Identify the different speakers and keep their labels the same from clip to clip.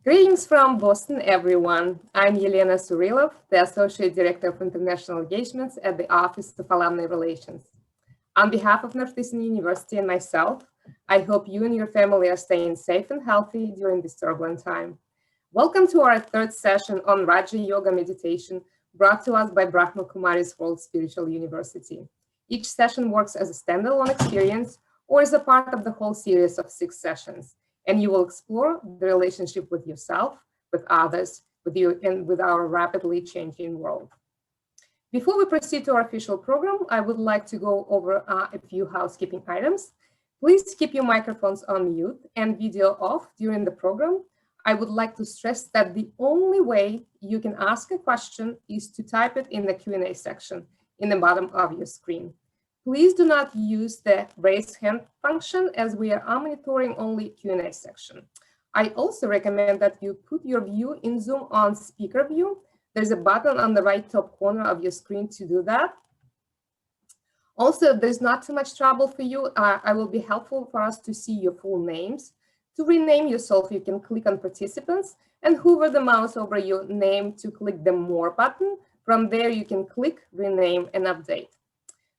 Speaker 1: Greetings from Boston, everyone. I'm Yelena Surilov, the Associate Director of International Engagements at the Office of Alumni Relations. On behalf of Northeastern University and myself, I hope you and your family are staying safe and healthy during this turbulent time. Welcome to our third session on Raja Yoga meditation, brought to us by Brahma Kumari's World Spiritual University. Each session works as a standalone experience or as a part of the whole series of 6 sessions, and you will explore the relationship with yourself, with others, with you, and with our rapidly changing world. Before we proceed to our official program, I would like to go over a few housekeeping items. Please keep your microphones on mute and video off during the program. I would like to stress that the only way you can ask a question is to type it in the Q&A section in the bottom of your screen. Please do not use the raise hand function as we are monitoring only Q&A section. I also recommend that you put your view in Zoom on speaker view. There's a button on the right top corner of your screen to do that. Also, there's not too much trouble for you. I will be helpful for us to see your full names. To rename yourself, you can click on participants and hover the mouse over your name to click the more button. From there, you can click, rename, and update.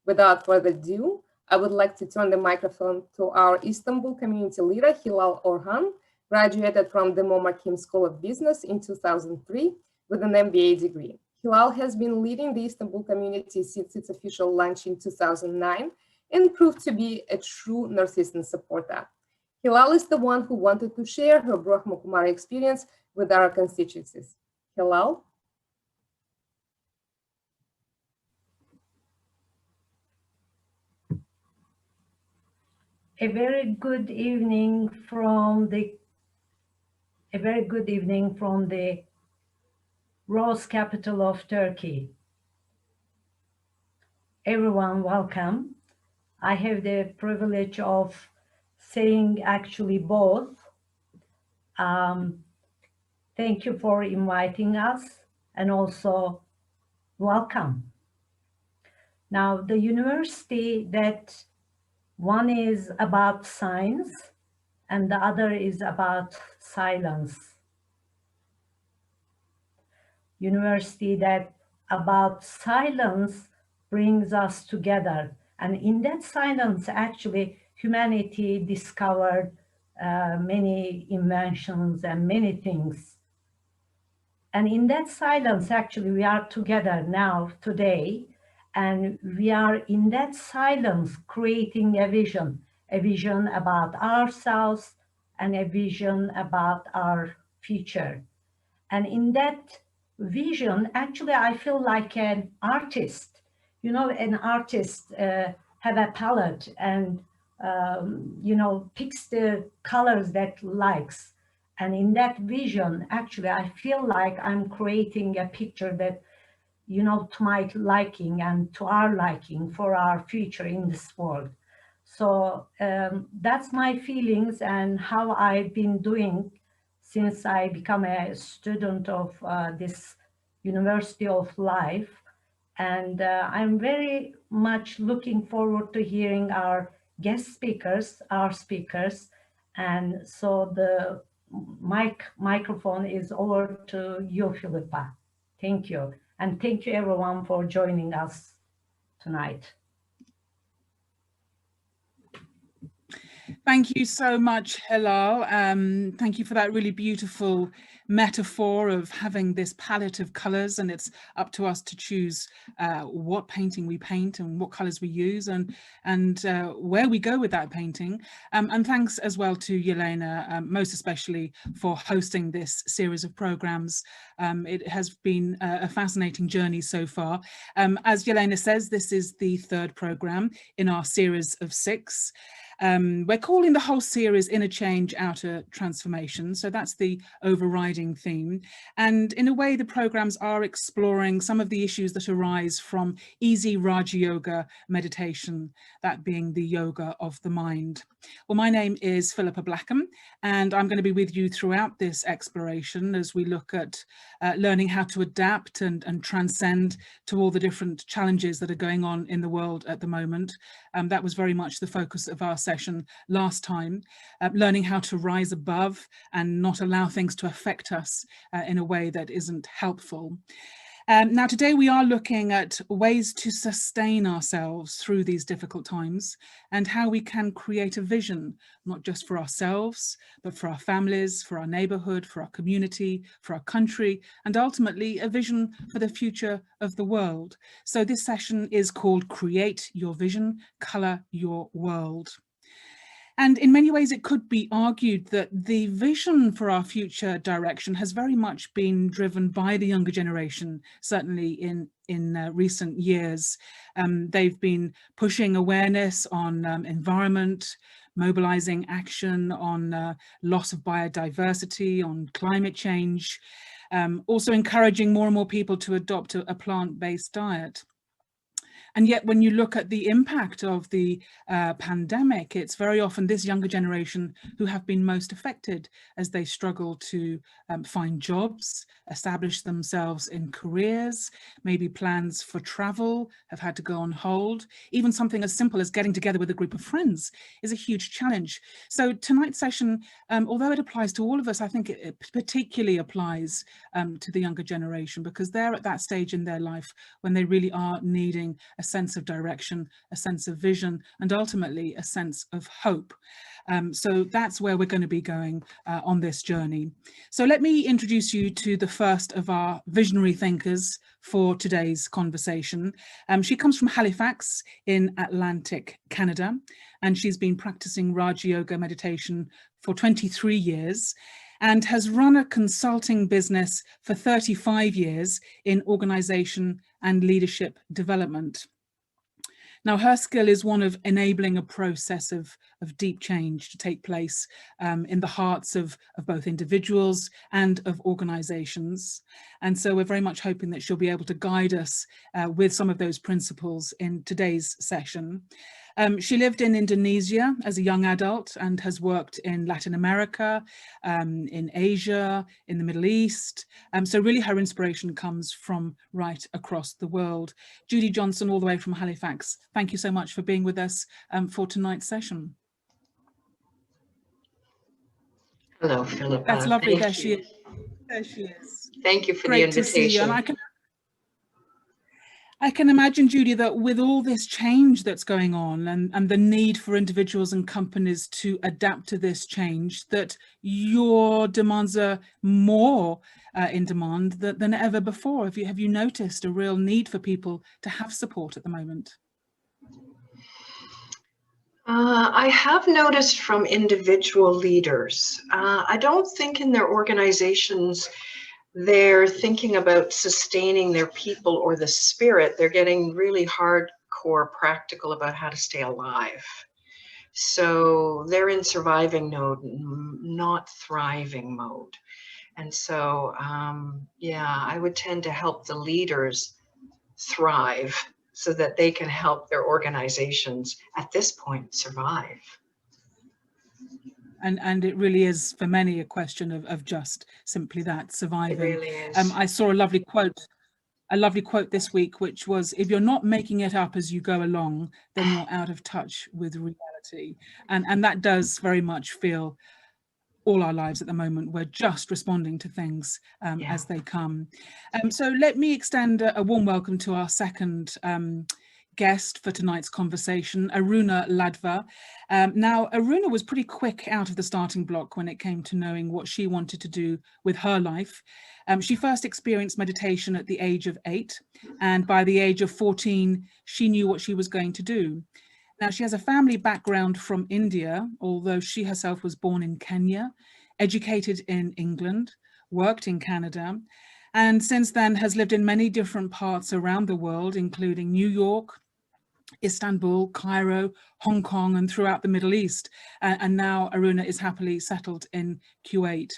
Speaker 1: Without further ado, I would like to turn the microphone to our Istanbul community leader, Hilal Orhan, graduated from the Muammar Kim School of Business in 2003 with an MBA degree. Hilal has been leading the Istanbul community since its official launch in 2009 and proved to be a true Northeastern supporter. Hilal is the one who wanted to share her Brahma Kumari experience with our constituencies. Hilal?
Speaker 2: A very good evening from the rose capital of Turkey. Everyone, welcome. I have the privilege of saying actually both. Thank you for inviting us and also welcome. Now, the university that one is about science and the other is about silence. University that about silence brings us together. And in that silence, actually, humanity discovered many inventions and many things. And in that silence, actually, we are together now, today, and we are in that silence creating a vision about ourselves and a vision about our future. And in that vision, actually, I feel like an artist. You know, an artist have a palette and, you know, picks the colors that likes. And in that vision, actually, I feel like I'm creating a picture that, you know, to my liking and to our liking for our future in this world. So that's my feelings and how I've been doing since I become a student of this University of Life. And I'm very much looking forward to hearing our guest speakers, our speakers. And so the microphone is over to you, Philippa. Thank you. And thank you everyone for joining us tonight.
Speaker 3: Thank you so much, Hilal. Thank you for that really beautiful metaphor of having this palette of colours, and it's up to us to choose what painting we paint and what colours we use and where we go with that painting. And thanks as well to Yelena, most especially for hosting this series of programmes. It has been a fascinating journey so far. As Yelena says, this is the third programme in our series of 6. We're calling the whole series Inner Change, Outer Transformation. So that's the overriding theme. And in a way, the programs are exploring some of the issues that arise from easy Raja Yoga meditation, that being the yoga of the mind. Well, my name is Philippa Blackham, and I'm going to be with you throughout this exploration as we look at learning how to adapt and transcend to all the different challenges that are going on in the world at the moment. That was very much the focus of our session session last time, learning how to rise above and not allow things to affect us in a way that isn't helpful. Now, today we are looking at ways to sustain ourselves through these difficult times and how we can create a vision, not just for ourselves, but for our families, for our neighborhood, for our community, for our country, and ultimately a vision for the future of the world. So this session is called Create Your Vision, Color Your World. And in many ways, it could be argued that the vision for our future direction has very much been driven by the younger generation, certainly in recent years. They've been pushing awareness on environment, mobilizing action on loss of biodiversity, on climate change, also encouraging more and more people to adopt a plant-based diet. And yet, when you look at the impact of the pandemic, it's very often this younger generation who have been most affected as they struggle to find jobs, establish themselves in careers, maybe plans for travel have had to go on hold. Even something as simple as getting together with a group of friends is a huge challenge. So tonight's session, although it applies to all of us, I think it particularly applies to the younger generation, because they're at that stage in their life when they really are needing a sense of direction, a sense of vision, and ultimately a sense of hope. So that's where we're going to be going on this journey. So let me introduce you to the first of our visionary thinkers for today's conversation. She comes from Halifax in Atlantic Canada, and she's been practicing Raja Yoga meditation for 23 years and has run a consulting business for 35 years in organization and leadership development. Now, her skill is one of enabling a process of deep change to take place in the hearts of both individuals and of organizations. And so we're very much hoping that she'll be able to guide us with some of those principles in today's session. She lived in Indonesia as a young adult and has worked in Latin America, in Asia, in the Middle East. So really her inspiration comes from right across the world. Judy Johnson, all the way from Halifax, thank you so much for being with us for tonight's session.
Speaker 4: Hello, Philippa.
Speaker 3: That's lovely.
Speaker 4: Thank you.
Speaker 3: There she is.
Speaker 4: Thank you for
Speaker 3: Great
Speaker 4: the
Speaker 3: to see you.
Speaker 4: invitation.
Speaker 3: And I can imagine, Judy, that with all this change that's going on and the need for individuals and companies to adapt to this change, that your demands are more in demand than ever before. Have you noticed a real need for people to have support at the moment?
Speaker 4: I have noticed from individual leaders, I don't think in their organizations they're thinking about sustaining their people or the spirit. They're getting really hardcore practical about how to stay alive. So they're in surviving mode, not thriving mode. And so, yeah, I would tend to help the leaders thrive so that they can help their organizations at this point survive.
Speaker 3: And it really is, for many, a question of just simply that, surviving.
Speaker 4: It really is.
Speaker 3: I saw a lovely quote this week, which was, if you're not making it up as you go along, then you're out of touch with reality. And that does very much feel all our lives at the moment. We're just responding to things as they come. So let me extend a warm welcome to our second guest for tonight's conversation, Aruna Ladva. Now, Aruna was pretty quick out of the starting block when it came to knowing what she wanted to do with her life. She first experienced meditation at the age of 8, and by the age of 14, she knew what she was going to do. Now, she has a family background from India, although she herself was born in Kenya, educated in England, worked in Canada, and since then has lived in many different parts around the world, including New York, Istanbul, Cairo, Hong Kong, and throughout the Middle East. And now Aruna is happily settled in Kuwait.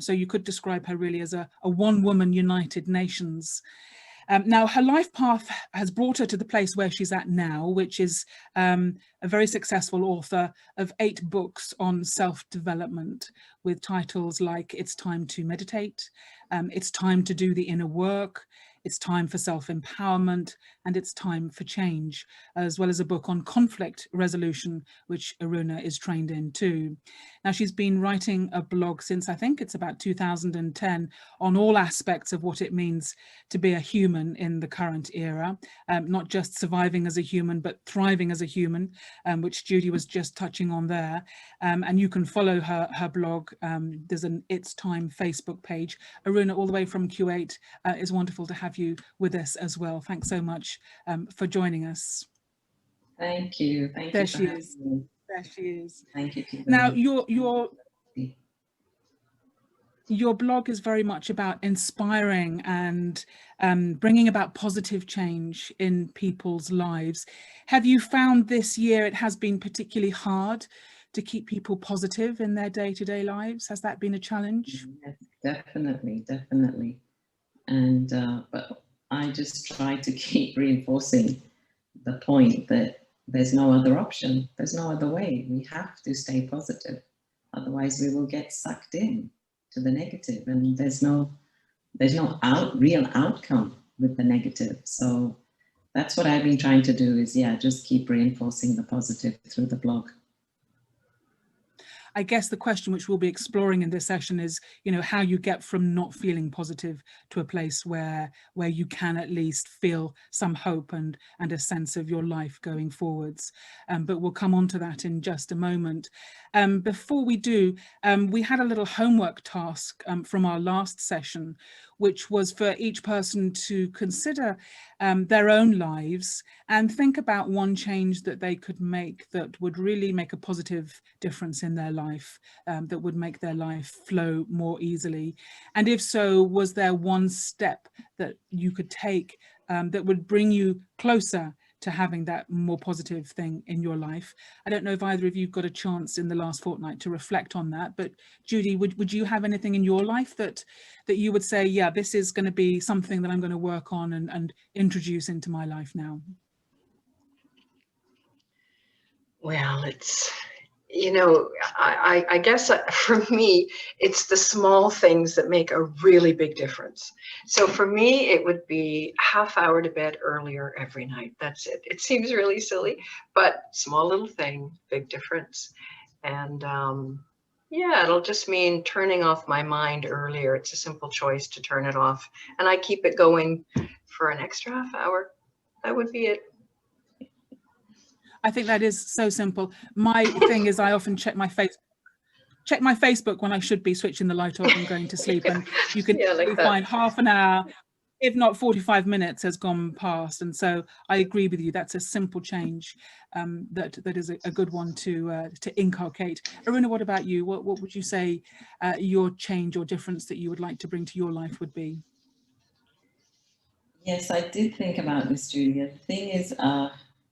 Speaker 3: So you could describe her really as a one-woman United Nations. Now, her life path has brought her to the place where she's at now, which is a very successful author of 8 books on self-development, with titles like It's Time to Meditate, It's Time to Do the Inner Work, it's time for self-empowerment, and it's time for change, as well as a book on conflict resolution, which Aruna is trained in too. Now, she's been writing a blog since I think it's about 2010 on all aspects of what it means to be a human in the current era, not just surviving as a human, but thriving as a human, which Judy was just touching on there. And you can follow her blog. There's an It's Time Facebook page. Aruna, all the way from Kuwait, it's wonderful to have you with us as well. Thanks so much for joining us.
Speaker 5: Thank you. Thank
Speaker 3: there
Speaker 5: you.
Speaker 3: She is. Me. There she is.
Speaker 5: Thank you.
Speaker 3: Now, your blog is very much about inspiring and bringing about positive change in people's lives. Have you found this year it has been particularly hard to keep people positive in their day-to-day lives? Has that been a challenge?
Speaker 5: Yes, definitely. And but I just try to keep reinforcing the point that there's no other option. There's no other way. We have to stay positive. Otherwise we will get sucked in to the negative, and there's no real outcome with the negative. So that's what I've been trying to do, is just keep reinforcing the positive through the blog.
Speaker 3: I guess the question which we'll be exploring in this session is, how you get from not feeling positive to a place where you can at least feel some hope and a sense of your life going forwards. But we'll come on to that in just a moment. Before we do, we had a little homework task from our last session, which was for each person to consider their own lives and think about one change that they could make that would really make a positive difference in their life, that would make their life flow more easily. And if so, was there one step that you could take that would bring you closer to having that more positive thing in your life? I don't know if either of you got a chance in the last fortnight to reflect on that, but Judy, would you have anything in your life that you would say, yeah, this is going to be something that I'm going to work on and introduce into my life now?
Speaker 4: Well, it's, I guess for me, it's the small things that make a really big difference. So for me, it would be half hour to bed earlier every night. That's it. It seems really silly, but small little thing, big difference. And it'll just mean turning off my mind earlier. It's a simple choice to turn it off, and I keep it going for an extra half hour. That would be it.
Speaker 3: I think that is so simple. My thing is I often check my Facebook when I should be switching the light off and going to sleep, and you can find half an hour, if not 45 minutes, has gone past. And so I agree with you. That's a simple change that is a good one to inculcate. Aruna, what about you? What would you say your change or difference that you would like to bring to your life would be?
Speaker 5: Yes, I did think about this, Julia. The thing is,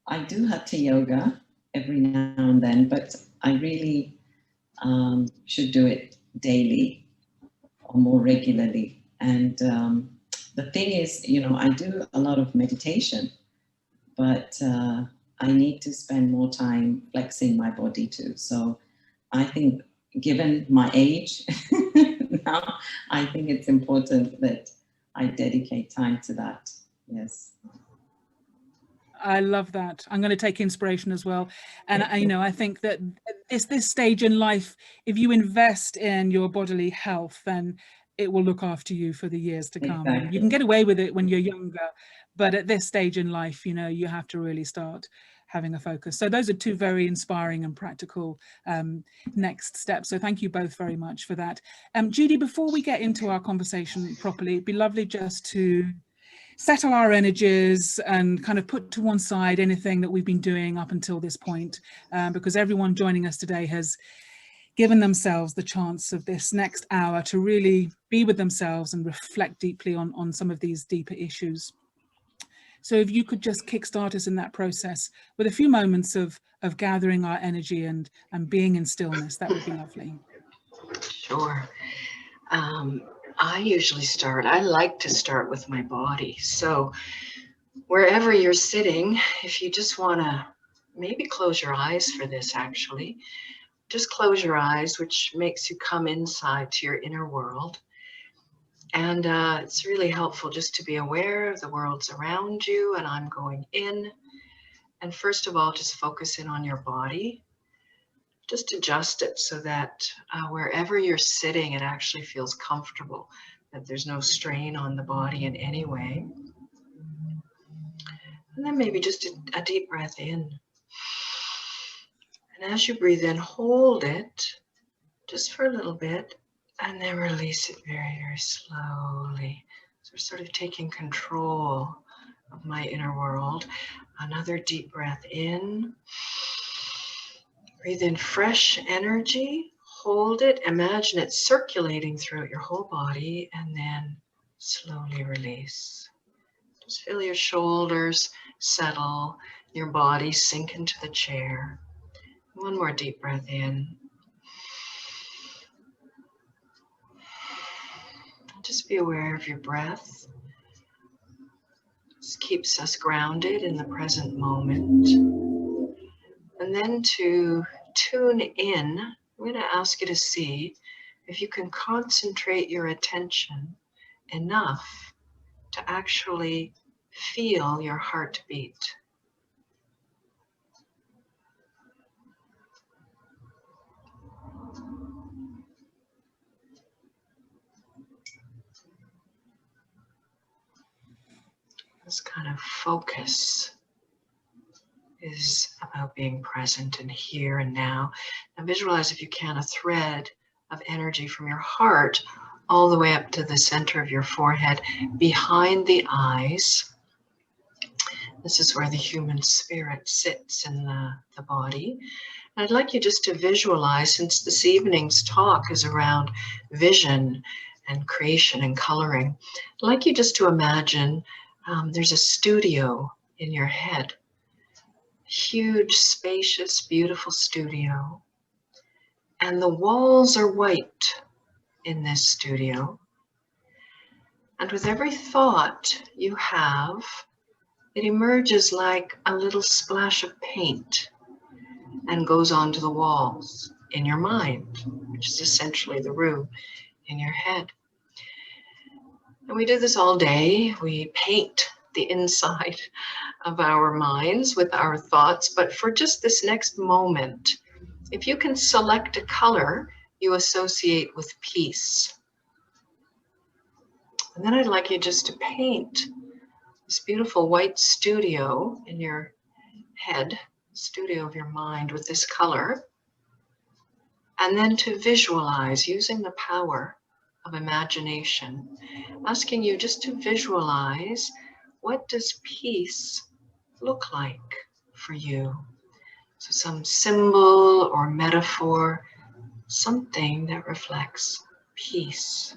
Speaker 5: I do hatha yoga every now and then, but I really should do it daily or more regularly. And the thing is, I do a lot of meditation, but I need to spend more time flexing my body too. So I think, given my age now, I think it's important that I dedicate time to that. Yes.
Speaker 3: I love that. I'm going to take inspiration as well. And I think that this stage in life, if you invest in your bodily health, then it will look after you for the years to come.
Speaker 5: Exactly.
Speaker 3: You can get away with it when you're younger, but at this stage in life, you have to really start having a focus. So those are two very inspiring and practical next steps. So thank you both very much for that. Judy, before we get into our conversation properly, it'd be lovely just to settle our energies and kind of put to one side anything that we've been doing up until this point, because everyone joining us today has given themselves the chance of this next hour to really be with themselves and reflect deeply on some of these deeper issues. So if you could just kickstart us in that process with a few moments of gathering our energy and being in stillness, that would be lovely.
Speaker 4: Sure. I like to start with my body. So wherever you're sitting, if you just want to maybe close your eyes for this, actually, just close your eyes, which makes you come inside to your inner world. And it's really helpful just to be aware of the worlds around you. And I'm going in. And first of all, just focus in on your body. Just adjust it so that wherever you're sitting, it actually feels comfortable, that there's no strain on the body in any way. And then maybe just a deep breath in. And as you breathe in, hold it just for a little bit, and then release it very, very slowly. So we're sort of taking control of my inner world. Another deep breath in. Breathe in fresh energy. Hold it. Imagine it circulating throughout your whole body, and then slowly release. Just feel your shoulders settle, your body sink into the chair. One more deep breath in. Just be aware of your breath. This keeps us grounded in the present moment. And then to tune in, I'm going to ask you to see if you can concentrate your attention enough to actually feel your heartbeat. This kind of focus is about being present and here and now. Now visualize, if you can, a thread of energy from your heart all the way up to the center of your forehead, behind the eyes. This is where the human spirit sits in the body. And I'd like you just to visualize, since this evening's talk is around vision and creation and coloring, I'd like you just to imagine there's a studio in your head. Huge, spacious, beautiful studio. And the walls are white in this studio. And with every thought you have, it emerges like a little splash of paint and goes onto the walls in your mind, which is essentially the room in your head. And we do this all day. We paint the inside of our minds with our thoughts, but for just this next moment, if you can select a color you associate with peace. And then I'd like you just to paint this beautiful white studio in your head, studio of your mind, with this color. And then to visualize using the power of imagination, asking you just to visualize, what does peace look like for you? So some symbol or metaphor, something that reflects peace.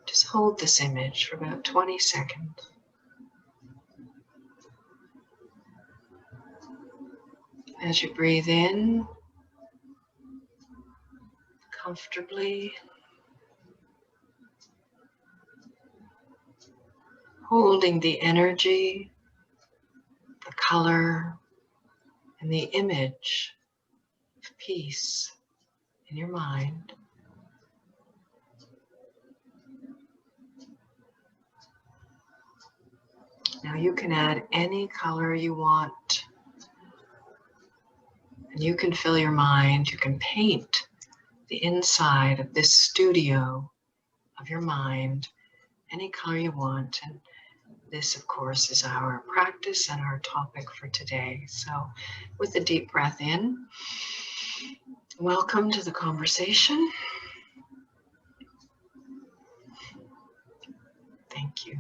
Speaker 4: Just hold this image for about 20 seconds. As you breathe in comfortably, holding the energy, the color, and the image of peace in your mind. Now you can add any color you want. And you can fill your mind, you can paint the inside of this studio of your mind, any color you want. And this, of course, is our practice and our topic for today. So with a deep breath in, welcome to the conversation. Thank you.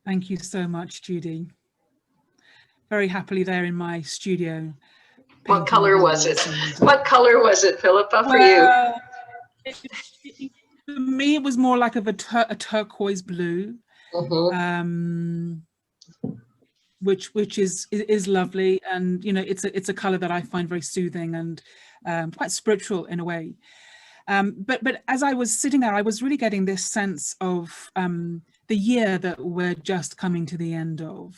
Speaker 3: Thank you so much, Judy. Very happily there in my studio.
Speaker 4: What color was it? What color was it, Philippa, for you?
Speaker 3: For me, it was more like of a turquoise blue, which is lovely, and you know, it's a color that I find very soothing and quite spiritual in a way. But as I was sitting there, I was really getting this sense of the year that we're just coming to the end of.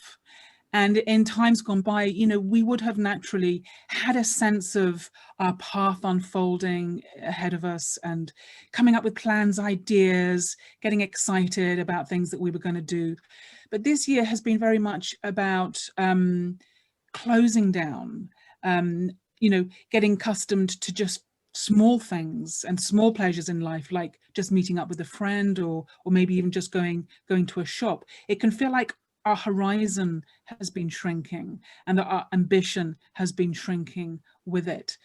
Speaker 3: And in times gone by, you know, we would have naturally had a sense of our path unfolding ahead of us and coming up with plans, ideas, getting excited about things that we were going to do. But this year has been very much about closing down, you know, getting accustomed to just small things and small pleasures in life, like just meeting up with a friend or maybe even just going to a shop. It can feel like our horizon has been shrinking and that our ambition has been shrinking with it.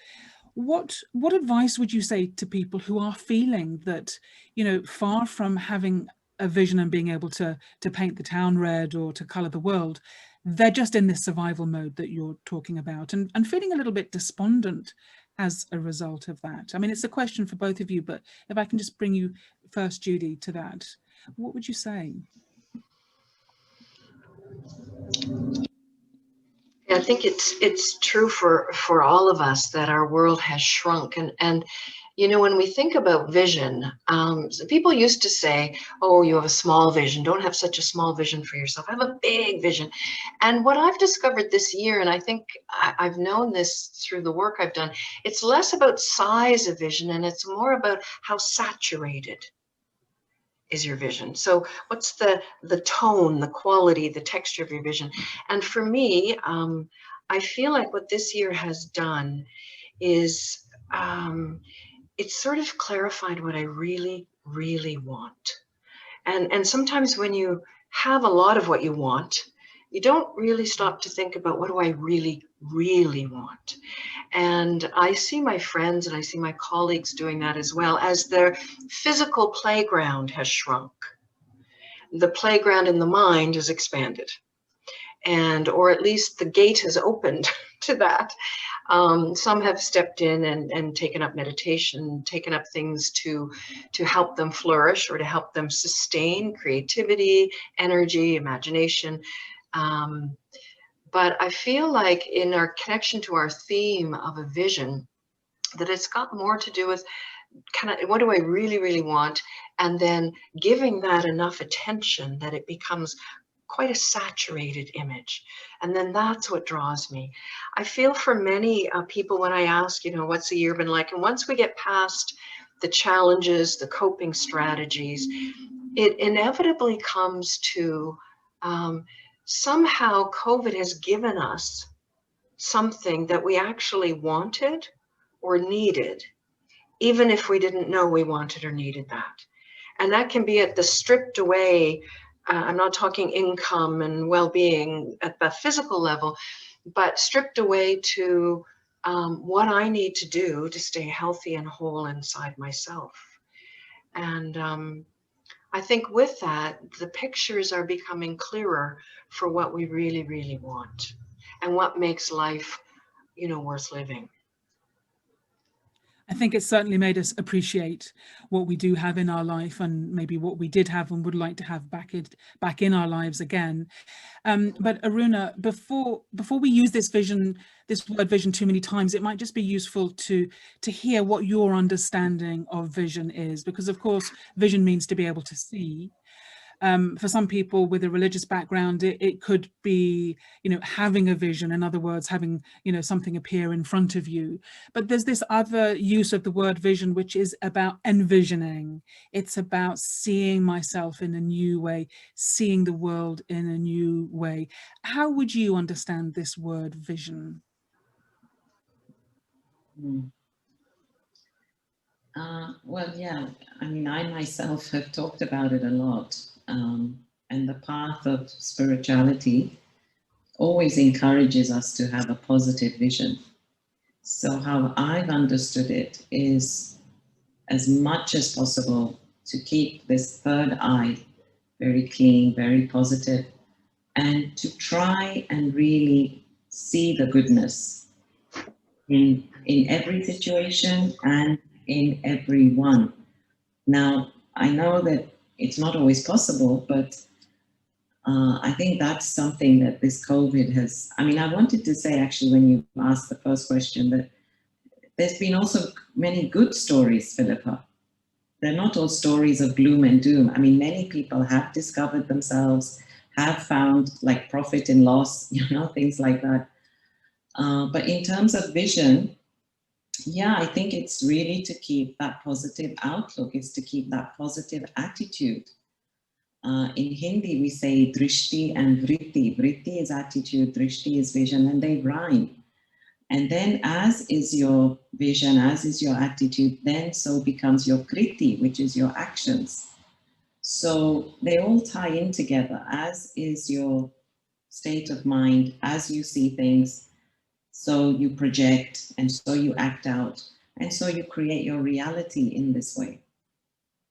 Speaker 3: What advice would you say to people who are feeling that, you know, far from having a vision and being able to paint the town red or to color the world, they're just in this survival mode that you're talking about and feeling a little bit despondent as a result of that? I mean, it's a question for both of you, but if I can just bring you first, Judy, to that, what would you say?
Speaker 4: Yeah, I think it's true for all of us that our world has shrunk, and you know, when we think about vision, people used to say, oh, you have a small vision, don't have such a small vision for yourself, have a big vision. And what I've discovered this year, and I think I've known this through the work I've done, it's less about size of vision and it's more about how saturated is your vision. So what's the tone, the quality, the texture of your vision? And for me, I feel like what this year has done is it's sort of clarified what I really, really want. And sometimes when you have a lot of what you want, you don't really stop to think about what do I really, really want. And I see my friends and I see my colleagues doing that as well. As their physical playground has shrunk, the playground in the mind has expanded, or at least the gate has opened to that. Some have stepped in and taken up meditation, taken up things to help them flourish or to help them sustain creativity, energy, imagination. But I feel like in our connection to our theme of a vision, that it's got more to do with kind of what do I really, really want, and then giving that enough attention that it becomes quite a saturated image. And then that's what draws me. I feel for many people when I ask, you know, what's the year been like? And once we get past the challenges, the coping strategies, it inevitably comes to somehow COVID has given us something that we actually wanted or needed, even if we didn't know we wanted or needed that. And that can be at the stripped away, I'm not talking income and well-being at the physical level, but stripped away to what I need to do to stay healthy and whole inside myself. And I think with that, the pictures are becoming clearer for what we really, really want and what makes life, you know, worth living.
Speaker 3: I think it's certainly made us appreciate what we do have in our life and maybe what we did have and would like to have back in our lives again. But Aruna, before we use this word vision too many times, it might just be useful to hear what your understanding of vision is, because of course vision means to be able to see. For some people with a religious background, it could be, you know, having a vision, in other words, having, you know, something appear in front of you. But there's this other use of the word vision, which is about envisioning. It's about seeing myself in a new way, seeing the world in a new way. How would you understand this word vision?
Speaker 5: Well, yeah, I mean, I myself have talked about it a lot. And the path of spirituality always encourages us to have a positive vision. So how I've understood it is, as much as possible, to keep this third eye very clean, very positive, and to try and really see the goodness in every situation and in everyone. Now, I know that it's not always possible, but I think that's something that this COVID has, I mean, I wanted to say actually when you asked the first question that there's been also many good stories, Philippa. They're not all stories of gloom and doom. I mean, many people have discovered themselves, have found like profit in loss, you know, things like that. But in terms of vision, yeah, I think it's really to keep that positive outlook. It's to keep that positive attitude. In Hindi, we say drishti and vritti. Vritti is attitude, drishti is vision, and they rhyme. And then as is your vision, as is your attitude, then so becomes your kriti, which is your actions. So they all tie in together, as is your state of mind, as you see things, so you project, and so you act out, and so you create your reality in this way.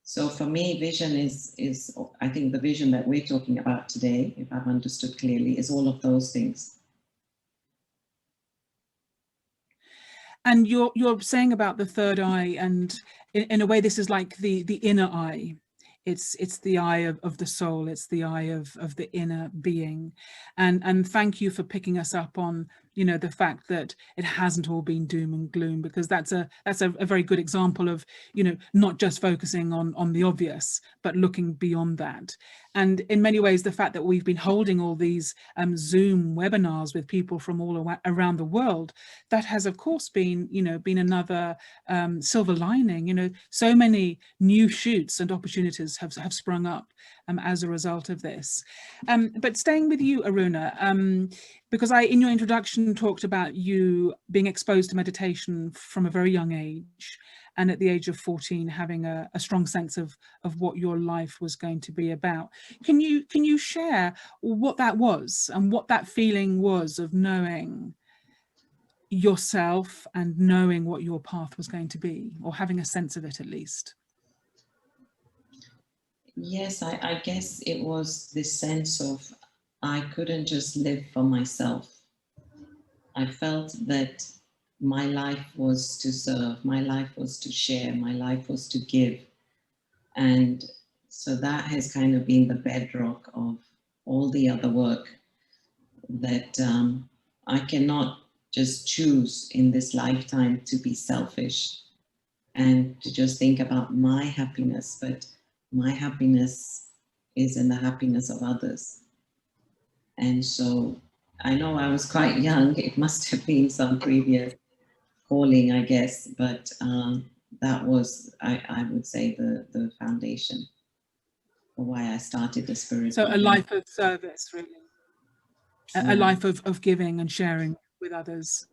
Speaker 5: So for me, vision is I think the vision that we're talking about today, if I've understood clearly, is all of those things.
Speaker 3: And you're saying about the third eye, and in a way, this is like the inner eye. It's the eye of the soul. It's the eye of the inner being. And thank you for picking us up on, you know, the fact that it hasn't all been doom and gloom, because that's a very good example of, you know, not just focusing on the obvious, but looking beyond that. And in many ways, the fact that we've been holding all these Zoom webinars with people from all around the world, that has, of course, been, you know, been another silver lining. You know, so many new shoots and opportunities have sprung up as a result of this. But staying with you, Aruna, because in your introduction talked about you being exposed to meditation from a very young age, and at the age of 14 having a strong sense of what your life was going to be about. Can you share what that was and what that feeling was of knowing yourself and knowing what your path was going to be, or having a sense of it at least?
Speaker 5: Yes, I guess it was this sense of I couldn't just live for myself. I felt that my life was to serve, my life was to share, my life was to give. And so that has kind of been the bedrock of all the other work, that I cannot just choose in this lifetime to be selfish and to just think about my happiness, but my happiness is in the happiness of others. And so I know I was quite young, it must have been some previous calling, I guess, but that was, I would say, the foundation for why I started the spiritual.
Speaker 3: So a life of service, really. A life of giving and sharing with others,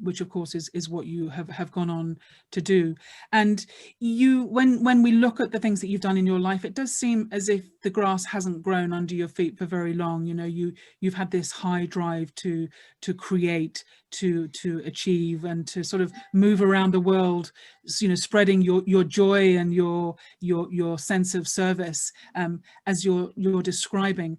Speaker 3: which of course is what you have gone on to do. And you, when we look at the things that you've done in your life, it does seem as if the grass hasn't grown under your feet for very long. You know, you've had this high drive to create, to achieve, and to sort of move around the world, you know, spreading your joy and your sense of service, as you're describing.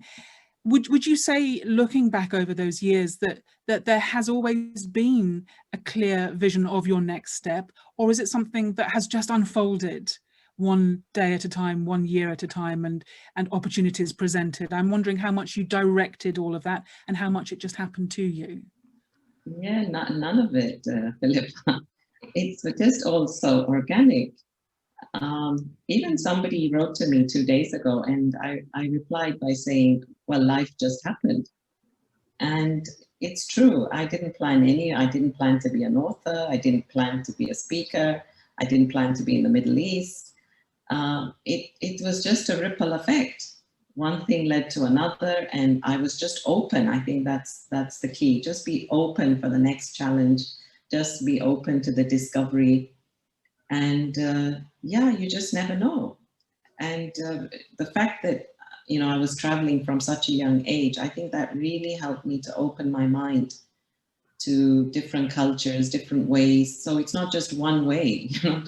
Speaker 3: Would you say, looking back over those years, that there has always been a clear vision of your next step, or is it something that has just unfolded one day at a time, 1 year at a time, and opportunities presented? I'm wondering how much you directed all of that and how much it just happened to you.
Speaker 5: Yeah, none of it, Philippa. It's just all so organic. Even somebody wrote to me 2 days ago, and I replied by saying, well, life just happened. And it's true. I didn't plan to be an author. I didn't plan to be a speaker. I didn't plan to be in the Middle East. It was just a ripple effect. One thing led to another, and I was just open. I think that's the key. Just be open for the next challenge. Just be open to the discovery. And yeah, you just never know. And the fact that, you know, I was traveling from such a young age, I think that really helped me to open my mind to different cultures, different ways. So it's not just one way, you know,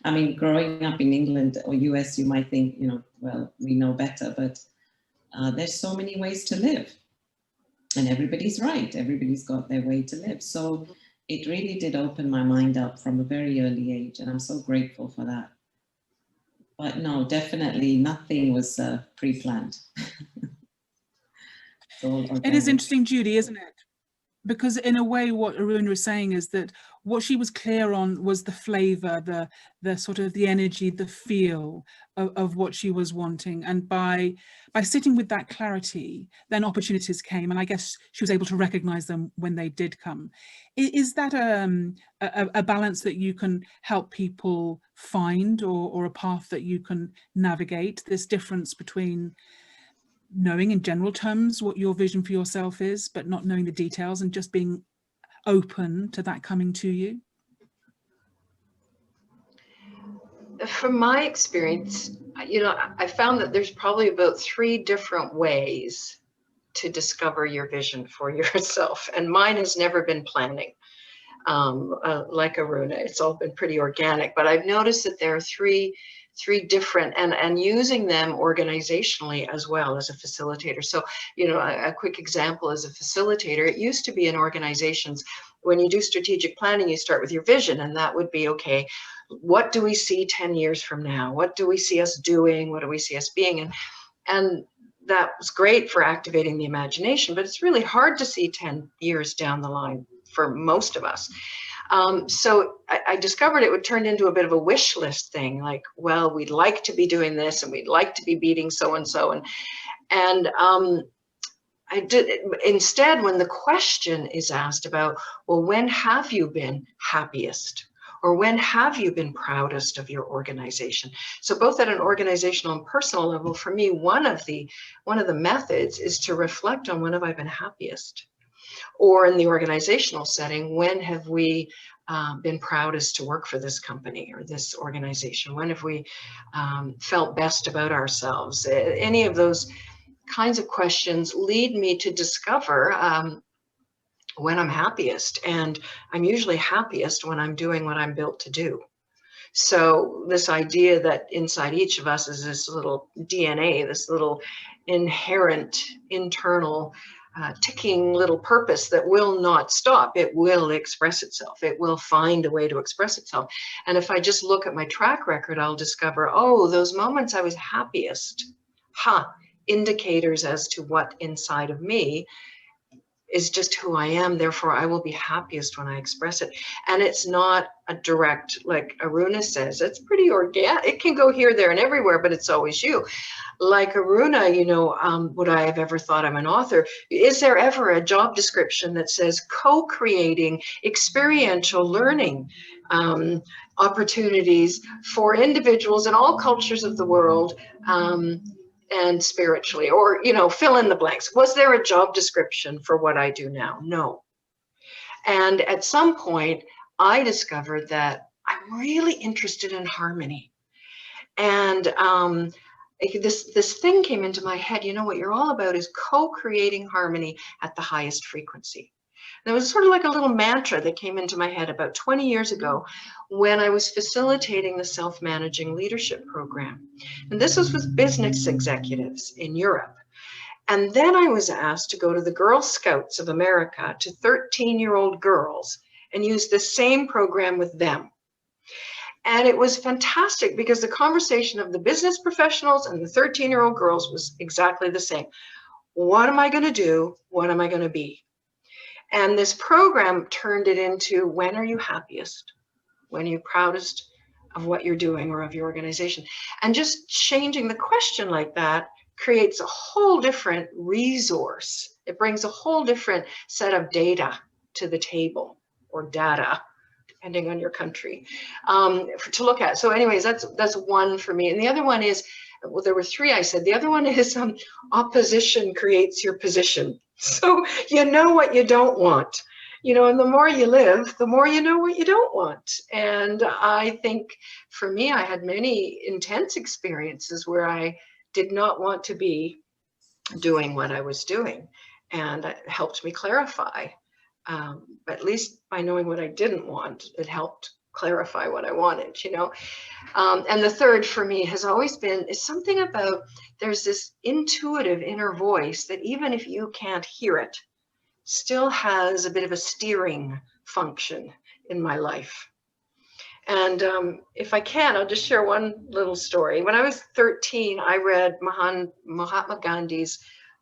Speaker 5: I mean, growing up in England or US, you might think, you know, well, we know better, but there's so many ways to live. And everybody's right. Everybody's got their way to live. So it really did open my mind up from a very early age, and I'm so grateful for that. But no, definitely nothing was pre-planned.
Speaker 3: It is interesting, Judy, isn't it? because in a way what Aruna is saying is that what she was clear on was the flavor, the sort of the energy, the feel of what she was wanting. And by sitting with that clarity, then opportunities came, and I guess she was able to recognize them when they did come. Is that a balance that you can help people find, or a path that you can navigate, this difference between knowing in general terms what your vision for yourself is, but not knowing the details, and just being open to that coming to you?
Speaker 4: From my experience, you know, I found that there's probably about 3 different ways to discover your vision for yourself. And mine has never been planning. Like Aruna, it's all been pretty organic, but I've noticed that there are three different, and using them organizationally as well as a facilitator. So, you know, a quick example as a facilitator, it used to be in organizations, when you do strategic planning, you start with your vision, and that would be, okay, what do we see 10 years from now? What do we see us doing? What do we see us being? And that was great for activating the imagination, but it's really hard to see 10 years down the line for most of us. So I discovered it would turn into a bit of a wish list thing, like, well, we'd like to be doing this, and we'd like to be beating so-and-so. And I did, instead, when the question is asked about, well, when have you been happiest? Or when have you been proudest of your organization? So both at an organizational and personal level, for me, one of the methods is to reflect on when have I been happiest? Or in the organizational setting, when have we been proudest to work for this company or this organization? When have we felt best about ourselves? Any of those kinds of questions lead me to discover when I'm happiest. And I'm usually happiest when I'm doing what I'm built to do. So this idea that inside each of us is this little DNA, this little inherent internal ticking little purpose that will not stop. It will express itself. It will find a way to express itself. And if I just look at my track record, I'll discover, oh, those moments I was happiest, indicators as to what inside of me is just who I am. Therefore, I will be happiest when I express it. And it's not a direct, like Aruna says, it's pretty organic. It can go here, there, and everywhere, but it's always you. Like Aruna, you know, would I have ever thought I'm an author? Is there ever a job description that says co-creating experiential learning opportunities for individuals in all cultures of the world, and spiritually, or, you know, fill in the blanks? Was there a job description for what I do now? No. And at some point, I discovered that I'm really interested in harmony. And this thing came into my head, you know, what you're all about is co-creating harmony at the highest frequency. There was sort of like a little mantra that came into my head about 20 years ago when I was facilitating the self-managing leadership program. And this was with business executives in Europe. And then I was asked to go to the Girl Scouts of America, to 13-year-old girls, and use the same program with them. And it was fantastic because the conversation of the business professionals and the 13-year-old girls was exactly the same. What am I going to do? What am I going to be? And this program turned it into, when are you happiest? When are you proudest of what you're doing or of your organization? And just changing the question like that creates a whole different resource. It brings a whole different set of data to the table, or data, depending on your country, to look at. So anyways, that's one for me. And the other one is, well, there were 3 I said. The other one is opposition creates your position. So you know what you don't want, you know, and the more you live, the more you know what you don't want. And I think for me, I had many intense experiences where I did not want to be doing what I was doing. And it helped me clarify, at least by knowing what I didn't want, it helped clarify what I wanted, you know. And the third for me has always been, is something about, there's this intuitive inner voice that even if you can't hear it, still has a bit of a steering function in my life. And if I can, I'll just share one little story. When I was 13, I read Mahatma Gandhi's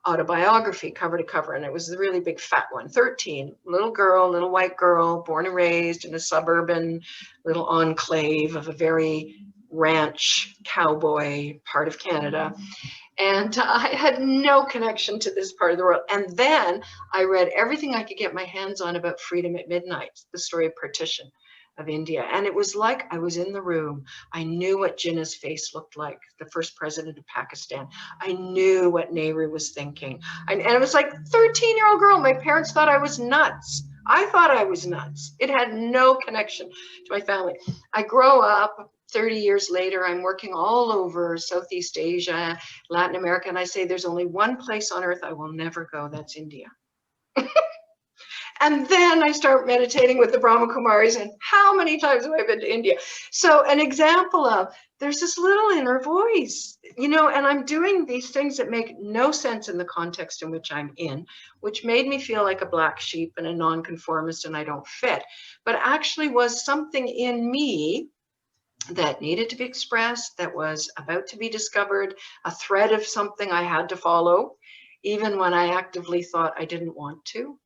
Speaker 4: autobiography cover to cover, and it was the really big fat one. 13, little girl, little white girl, born and raised in a suburban little enclave of a very ranch cowboy part of Canada. And I had no connection to this part of the world. And then I read everything I could get my hands on about Freedom at Midnight, the story of partition of India. And it was like I was in the room. I knew what Jinnah's face looked like, the first president of Pakistan. I knew what Nehru was thinking. And it was like 13-year-old girl. My parents thought I was nuts. I thought I was nuts. It had no connection to my family. I grow up. 30 years later, I'm working all over Southeast Asia, Latin America, and I say there's only one place on earth I will never go, that's India. And then I start meditating with the Brahma Kumaris, and how many times have I been to India? So an example of, there's this little inner voice, you know, and I'm doing these things that make no sense in the context in which I'm in, which made me feel like a black sheep and a nonconformist and I don't fit, but actually was something in me that needed to be expressed, that was about to be discovered, a thread of something I had to follow, even when I actively thought I didn't want to.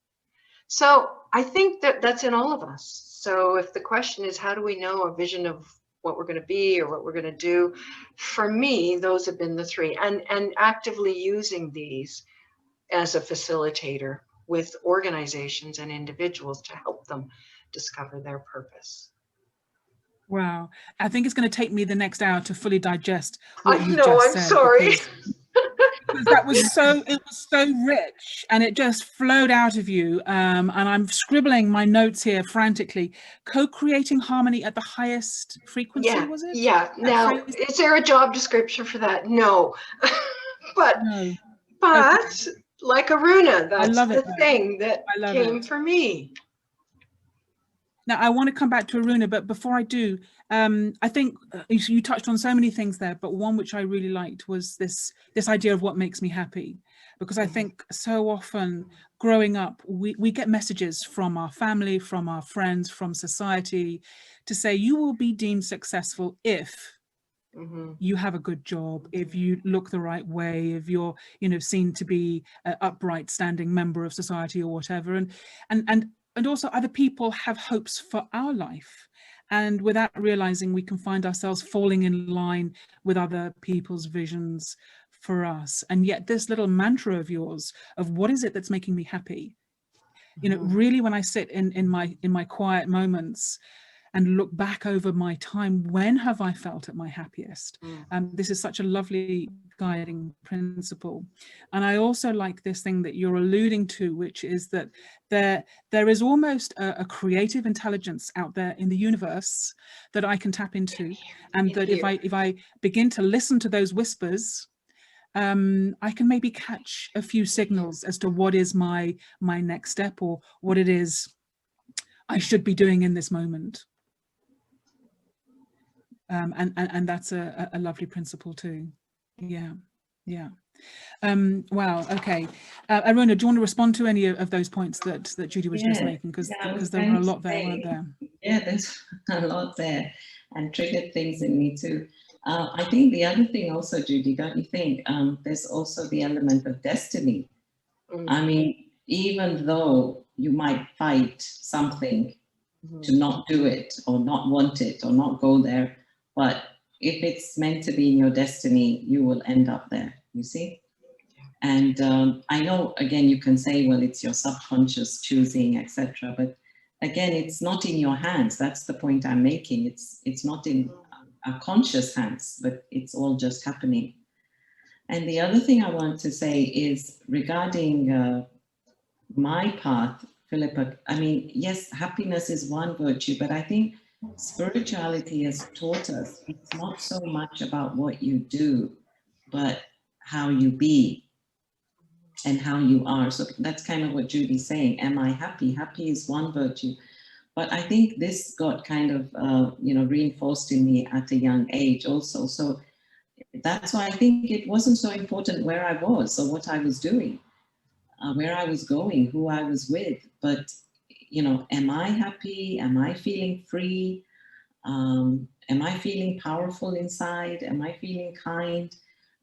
Speaker 4: So I think that that's in all of us. So if the question is, how do we know a vision of what we're going to be or what we're going to do? For me, those have been the three, and actively using these as a facilitator with organizations and individuals to help them discover their purpose.
Speaker 3: Wow. I think it's going to take me the next hour to fully digest what you
Speaker 4: know,
Speaker 3: just
Speaker 4: I'm
Speaker 3: said.
Speaker 4: sorry.
Speaker 3: Because that was so, it was so rich and it just flowed out of you. And I'm scribbling my notes here frantically. Co-creating harmony at the highest frequency,
Speaker 4: Yeah,
Speaker 3: was it?
Speaker 4: yeah. Now, is there a job description for that? No. But
Speaker 3: No.
Speaker 4: Okay. Like Aruna, that's the thing that came for me.
Speaker 3: Now, I want to come back to Aruna, but before I do, I think you touched on so many things there, but one which I really liked was this idea of what makes me happy. Because I think so often growing up, we get messages from our family, from our friends, from society to say, you will be deemed successful if you have a good job, if you look the right way, if you're, you know, seen to be an upright standing member of society or whatever. And also other people have hopes for our life. And without realizing, we can find ourselves falling in line with other people's visions for us. And yet this little mantra of yours of what is it that's making me happy? You know, really when I sit in my quiet moments and look back over my time, when have I felt at my happiest? This is such a lovely guiding principle. And I also like this thing that you're alluding to, which is that there is almost a creative intelligence out there in the universe that I can tap into, and that if I begin to listen to those whispers, I can maybe catch a few signals as to what is my next step, or what it is I should be doing in this moment. And that's a lovely principle too. Yeah. Wow. Okay. Aruna, do you want to respond to any of those points that Judy was just making? Because there were a lot there, weren't there?
Speaker 5: Yeah, there's a lot there, and triggered things in me too. I think the other thing also, Judy, don't you think, there's also the element of destiny. I mean, even though you might fight something to not do it or not want it or not go there, but if it's meant to be in your destiny, you will end up there, you see? And I know, again, you can say, well, it's your subconscious choosing, etc. But again, it's not in your hands. That's the point I'm making. It's not in our conscious hands, but it's all just happening. And the other thing I want to say is regarding my path, Philippa, I mean, yes, happiness is one virtue, but I think spirituality has taught us it's not so much about what you do, but how you be and how you are. So that's kind of what Judy's saying. Am I happy? Happy is one virtue. But I think this got kind of, reinforced in me at a young age also. So that's why I think it wasn't so important where I was or what I was doing, where I was going, who I was with. But, you know, am I happy? Am I feeling free? Am I feeling powerful inside? Am I feeling kind?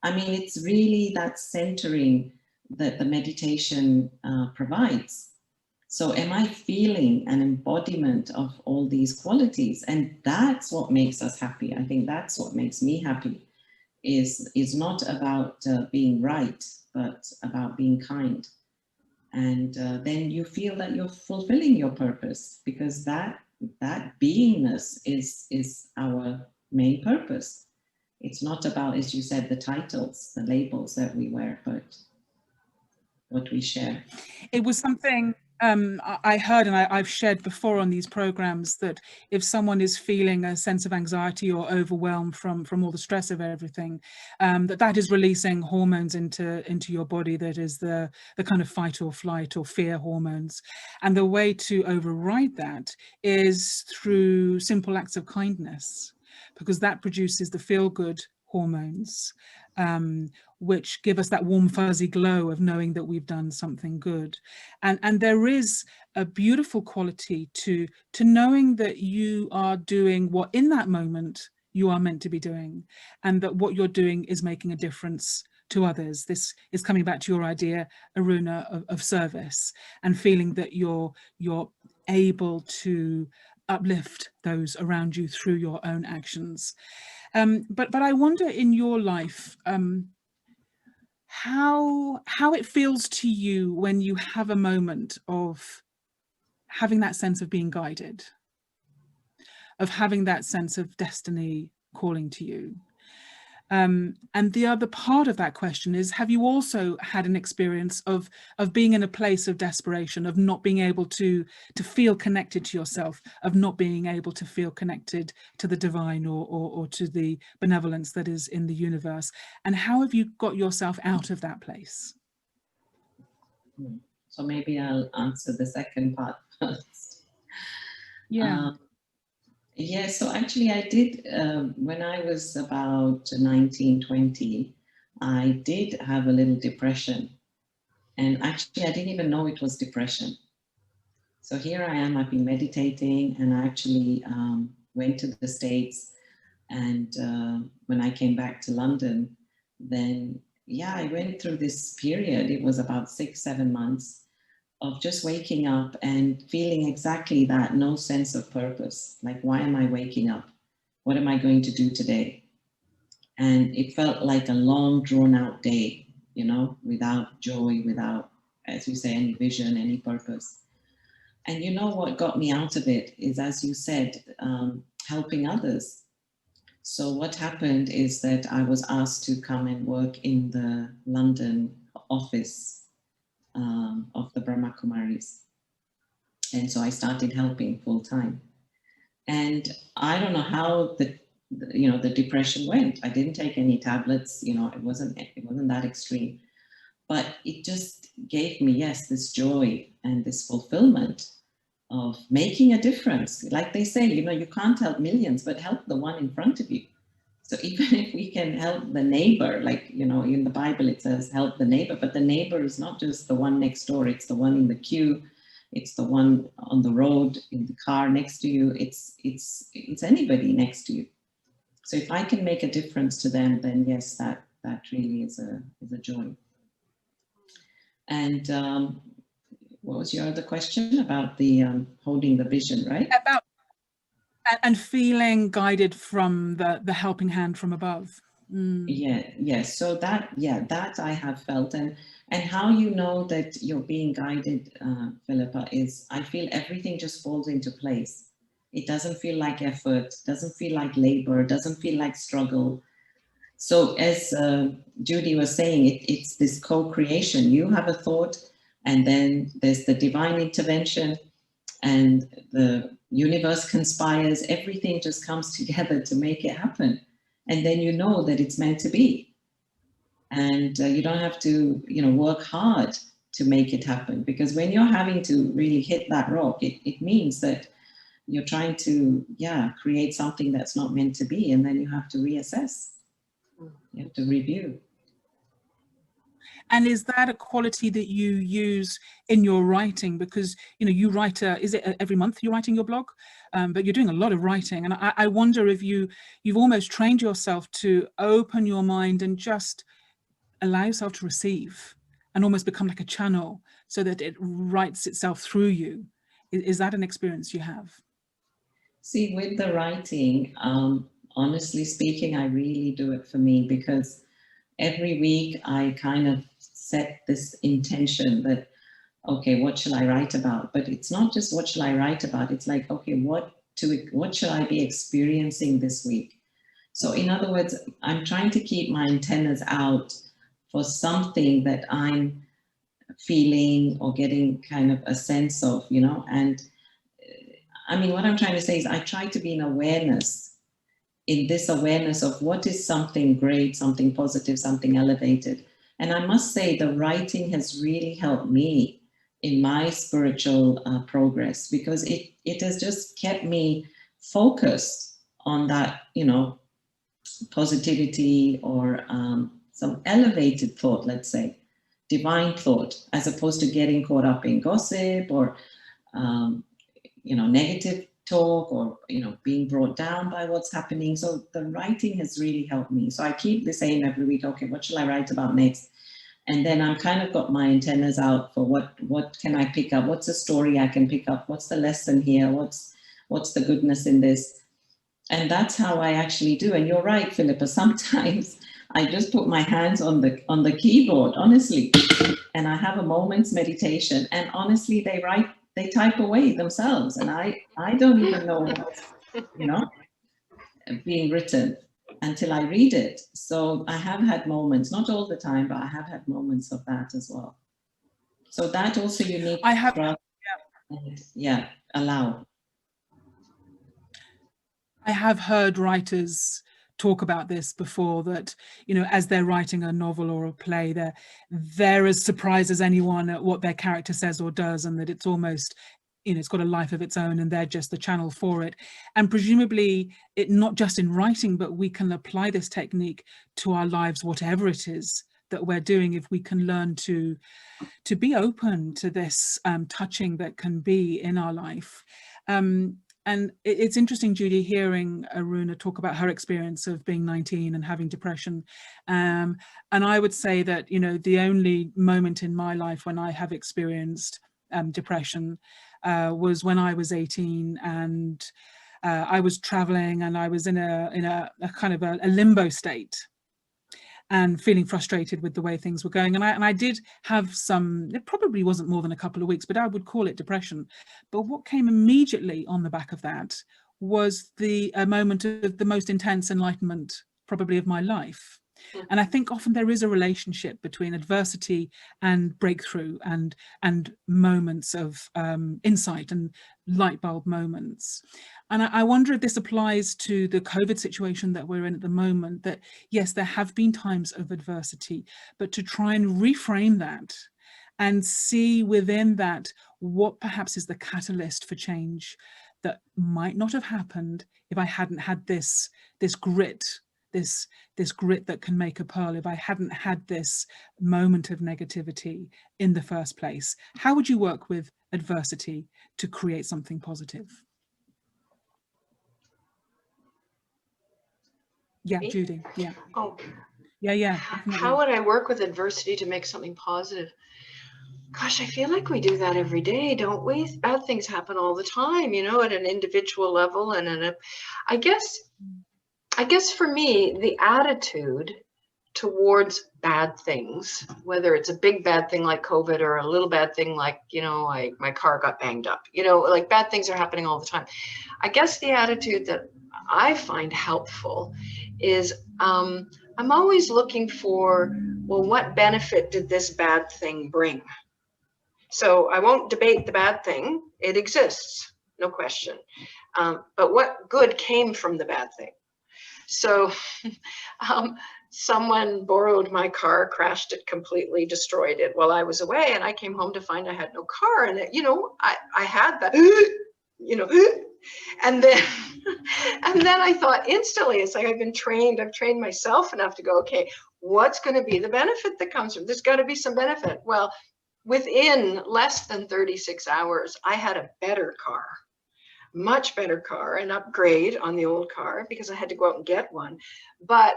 Speaker 5: I mean, it's really that centering that the meditation provides. So am I feeling an embodiment of all these qualities? And that's what makes us happy. I think that's what makes me happy, is not about being right, but about being kind. And then you feel that you're fulfilling your purpose, because that beingness is our main purpose. It's not about, as you said, the titles, the labels that we wear, but what we share.
Speaker 3: It was something I heard, and I've shared before on these programs, that if someone is feeling a sense of anxiety or overwhelm from all the stress of everything, that is releasing hormones into your body that is the kind of fight or flight or fear hormones. And the way to override that is through simple acts of kindness, because that produces the feel-good hormones, which give us that warm fuzzy glow of knowing that we've done something good. And there is a beautiful quality to knowing that you are doing what in that moment you are meant to be doing, and that what you're doing is making a difference to others. This is coming back to your idea, Aruna, of service, and feeling that you're able to uplift those around you through your own actions. But I wonder, in your life, how it feels to you when you have a moment of having that sense of being guided, of having that sense of destiny calling to you. And the other part of that question is, have you also had an experience of being in a place of desperation, of not being able to feel connected to yourself, of not being able to feel connected to the divine or to the benevolence that is in the universe? And how have you got yourself out of that place?
Speaker 5: So maybe I'll answer the second part first.
Speaker 3: Yeah.
Speaker 5: Yeah, so actually I did, when I was about 19, 20, I did have a little depression. And actually I didn't even know it was depression. So here I am, I've been meditating, and I actually went to the States. And when I came back to London, then yeah, I went through this period. It was about 6-7 months of just waking up and feeling exactly that, no sense of purpose. Like, why am I waking up? What am I going to do today? And it felt like a long, drawn out day, you know, without joy, without, as you say, any vision, any purpose. And you know what got me out of it is, as you said, helping others. So what happened is that I was asked to come and work in the London office of the Brahma Kumaris. And so I started helping full time. And I don't know how the depression went. I didn't take any tablets, you know, it wasn't that extreme. But it just gave me, yes, this joy and this fulfillment of making a difference. Like they say, you know, you can't help millions, but help the one in front of you. So even if we can help the neighbor, like, you know, in the Bible it says help the neighbor, but the neighbor is not just the one next door, it's the one in the queue, it's the one on the road, in the car next to you, it's anybody next to you. So if I can make a difference to them, then yes, that really is a joy. And what was your other question about the holding the vision, right?
Speaker 3: About and feeling guided from the helping hand from above.
Speaker 5: Yes. So that I have felt, and how you know that you're being guided, Philippa, is I feel everything just falls into place. It doesn't feel like effort, doesn't feel like labor, doesn't feel like struggle. So as Judy was saying, it's this co-creation. You have a thought, and then there's the divine intervention, and the universe conspires. Everything just comes together to make it happen. And then you know that it's meant to be. And you don't have to, you know, work hard to make it happen. Because when you're having to really hit that rock, it means that you're trying to, create something that's not meant to be. And then you have to reassess. You have to review.
Speaker 3: And is that a quality that you use in your writing? Because, you know, you write, is it every month you're writing your blog? But you're doing a lot of writing. And I wonder if you've almost trained yourself to open your mind and just allow yourself to receive and almost become like a channel so that it writes itself through you. Is that an experience you have?
Speaker 5: See, with the writing, honestly speaking, I really do it for me, because every week I kind of set this intention that, okay, what shall I write about? But it's not just what shall I write about? It's like, okay, what shall I be experiencing this week? So in other words, I'm trying to keep my antennas out for something that I'm feeling or getting kind of a sense of, you know. And I mean, what I'm trying to say is I try to be in awareness, in this awareness of what is something great, something positive, something elevated. And I must say the writing has really helped me in my spiritual progress, because it has just kept me focused on that, you know, positivity or some elevated thought, let's say, divine thought, as opposed to getting caught up in gossip or, you know, negative talk, or, you know, being brought down by what's happening. So the writing has really helped me. So I keep the same every week. Okay, what shall I write about next? And then I'm kind of got my antennas out for what can I pick up? What's a story I can pick up? What's the lesson here? What's the goodness in this? And that's how I actually do. And you're right, Philippa, sometimes I just put my hands on the keyboard, honestly, and I have a moment's meditation, and honestly, they type away themselves, and I don't even know what's, you know, being written until I read it. So I have had moments, not all the time, but I have had moments of that as well. So that also you need
Speaker 3: I have,
Speaker 5: yeah, allow.
Speaker 3: I have heard writers talk about this before, that, you know, as they're writing a novel or a play, they're as surprised as anyone at what their character says or does, and that it's almost, you know, it's got a life of its own and they're just the channel for it. And presumably it not just in writing, but we can apply this technique to our lives, whatever it is that we're doing, if we can learn to be open to this touching that can be in our life. And it's interesting, Judy, hearing Aruna talk about her experience of being 19 and having depression. And I would say that, you know, the only moment in my life when I have experienced depression was when I was 18, and I was traveling, and I was in a kind of a limbo state, and feeling frustrated with the way things were going. And I did have some, it probably wasn't more than a couple of weeks, but I would call it depression. But what came immediately on the back of that was a moment of the most intense enlightenment probably of my life. And I think often there is a relationship between adversity and breakthrough, and moments of insight and light bulb moments. And I wonder if this applies to the COVID situation that we're in at the moment, that yes, there have been times of adversity, but to try and reframe that and see within that what perhaps is the catalyst for change that might not have happened if I hadn't had this grit, this grit that can make a pearl, if I hadn't had this moment of negativity in the first place. How would you work with adversity to create something positive? Yeah,
Speaker 4: Me?
Speaker 3: Judy. Yeah.
Speaker 4: Oh,
Speaker 3: Yeah.
Speaker 4: how would I work with adversity to make something positive? Gosh, I feel like we do that every day, don't we? Bad things happen all the time, you know, at an individual level, and I guess for me, the attitude towards bad things, whether it's a big bad thing like COVID or a little bad thing like, you know, my car got banged up, you know, like bad things are happening all the time. I guess the attitude that I find helpful is I'm always looking for, well, what benefit did this bad thing bring? So I won't debate the bad thing. It exists, no question. But what good came from the bad thing? So someone borrowed my car, crashed it completely, destroyed it while I was away, and I came home to find I had no car. And you know, I had that, you know, and then I thought instantly, it's like I've trained myself enough to go, okay, what's going to be the benefit that comes from? There's got to be some benefit. Well, within less than 36 hours, I had a better car. Much better car, an upgrade on the old car, because I had to go out and get one. But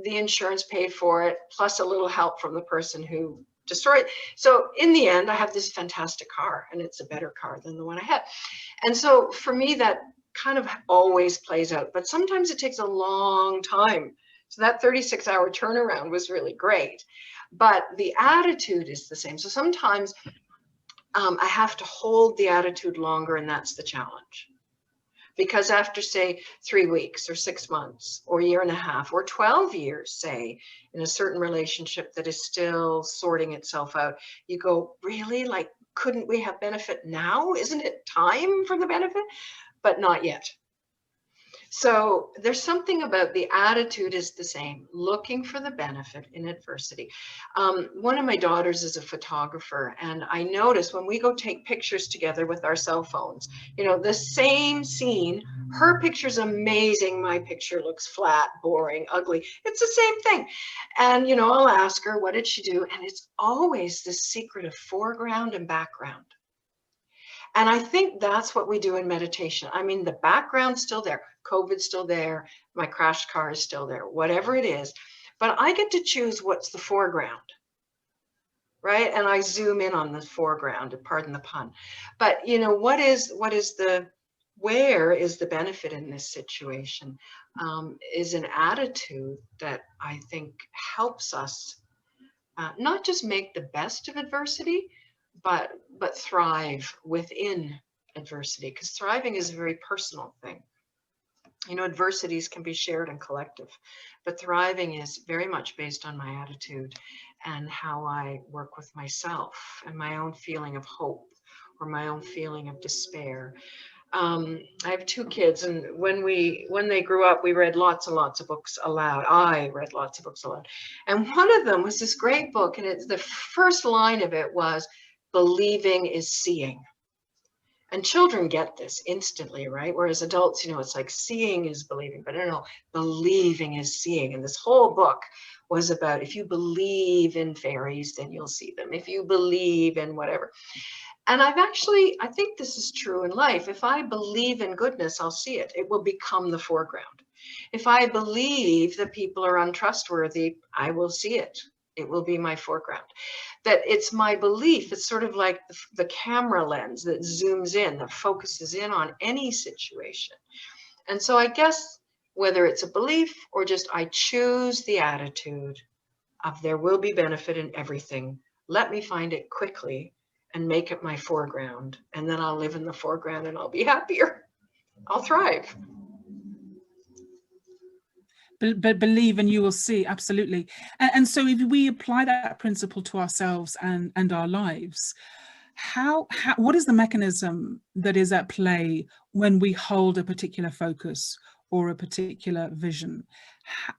Speaker 4: the insurance paid for it, plus a little help from the person who destroy it. So in the end, I have this fantastic car, and it's a better car than the one I had. And so for me, that kind of always plays out, but sometimes it takes a long time. So that 36-hour turnaround was really great, but the attitude is the same. So sometimes I have to hold the attitude longer, and that's the challenge. Because after, say, 3 weeks or 6 months or a year and a half or 12 years, say, in a certain relationship that is still sorting itself out, you go, really? Like, couldn't we have benefit now? Isn't it time for the benefit? But not yet. So there's something about the attitude is the same, looking for the benefit in adversity. One of my daughters is a photographer, and I notice when we go take pictures together with our cell phones, you know, the same scene, her picture's amazing, my picture looks flat, boring, ugly. It's the same thing. And, you know, I'll ask her, what did she do? And it's always this secret of foreground and background. And I think that's what we do in meditation. I mean, the background's still there. COVID's still there. My crashed car is still there, whatever it is. But I get to choose what's the foreground, right? And I zoom in on the foreground, pardon the pun. But, you know, where is the benefit in this situation is an attitude that I think helps us not just make the best of adversity, but thrive within adversity, because thriving is a very personal thing. You know, adversities can be shared and collective, but thriving is very much based on my attitude and how I work with myself and my own feeling of hope or my own feeling of despair. I have 2 kids, and when they grew up, we read lots and lots of books aloud. I read lots of books aloud. And one of them was this great book, and it's the first line of it was, believing is seeing. And children get this instantly, right? Whereas adults, you know, it's like seeing is believing, but no, believing is seeing. And this whole book was about, if you believe in fairies, then you'll see them. If you believe in whatever. And I think this is true in life. If I believe in goodness, I'll see it. It will become the foreground. If I believe that people are untrustworthy, I will see it. It will be my foreground. That it's my belief. It's sort of like the camera lens that zooms in, that focuses in on any situation. And so I guess whether it's a belief or just I choose the attitude of there will be benefit in everything. Let me find it quickly and make it my foreground. And then I'll live in the foreground and I'll be happier. I'll thrive.
Speaker 3: But believe and you will see, absolutely. And so if we apply that principle to ourselves and our lives, what is the mechanism that is at play when we hold a particular focus or a particular vision?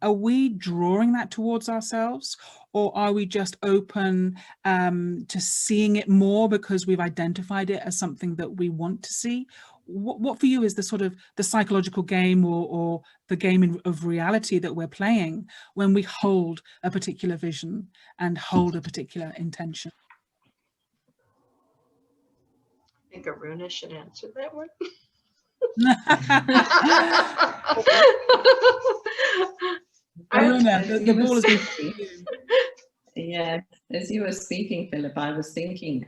Speaker 3: Are we drawing that towards ourselves, or are we just open to seeing it more because we've identified it as something that we want to see? What for you is the sort of the psychological game or the game of reality that we're playing when we hold a particular vision and hold a particular intention?
Speaker 4: I think Aruna should answer that one.
Speaker 3: Aruna, the ball has been.
Speaker 5: Yeah, as you were speaking, Philip, I was thinking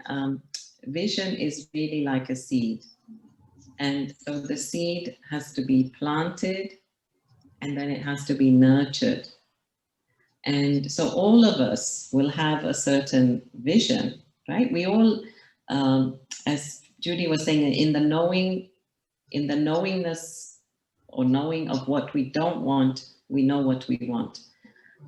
Speaker 5: vision is really like a seed. And so the seed has to be planted and then it has to be nurtured. And so all of us will have a certain vision, right? We all, as Judy was saying, in the knowingness or knowing of what we don't want, we know what we want.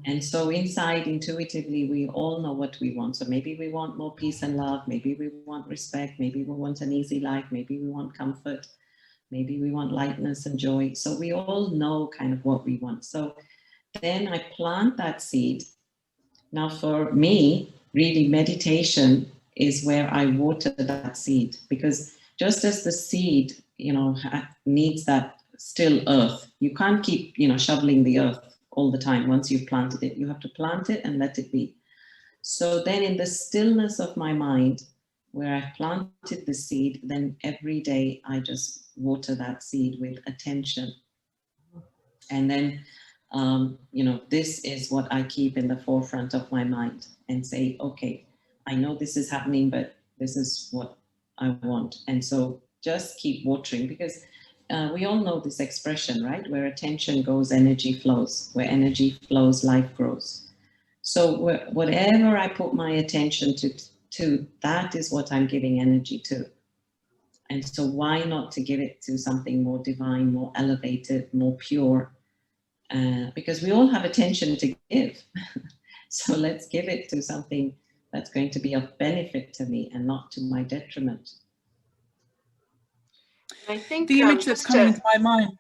Speaker 5: And so inside, intuitively, we all know what we want. So maybe we want more peace and love. Maybe we want respect. Maybe we want an easy life. Maybe we want comfort. Maybe we want lightness and joy. So we all know kind of what we want. So then I plant that seed. Now for me, really meditation is where I water that seed, because just as the seed, you know, needs that still earth, you can't keep, you know, shoveling the earth all the time. Once you've planted it, you have to plant it and let it be. So then in the stillness of my mind, where I've planted the seed, then every day I just water that seed with attention. And then, you know, this is what I keep in the forefront of my mind and say, okay, I know this is happening, but this is what I want. And so just keep watering, because we all know this expression, right? Where attention goes, energy flows. Where energy flows, life grows. So whatever I put my attention to, that is what I'm giving energy to. And so why not to give it to something more divine, more elevated, more pure? Because we all have attention to give. So let's give it to something that's going to be of benefit to me and not to my detriment.
Speaker 4: I think
Speaker 3: The image that's coming into my mind.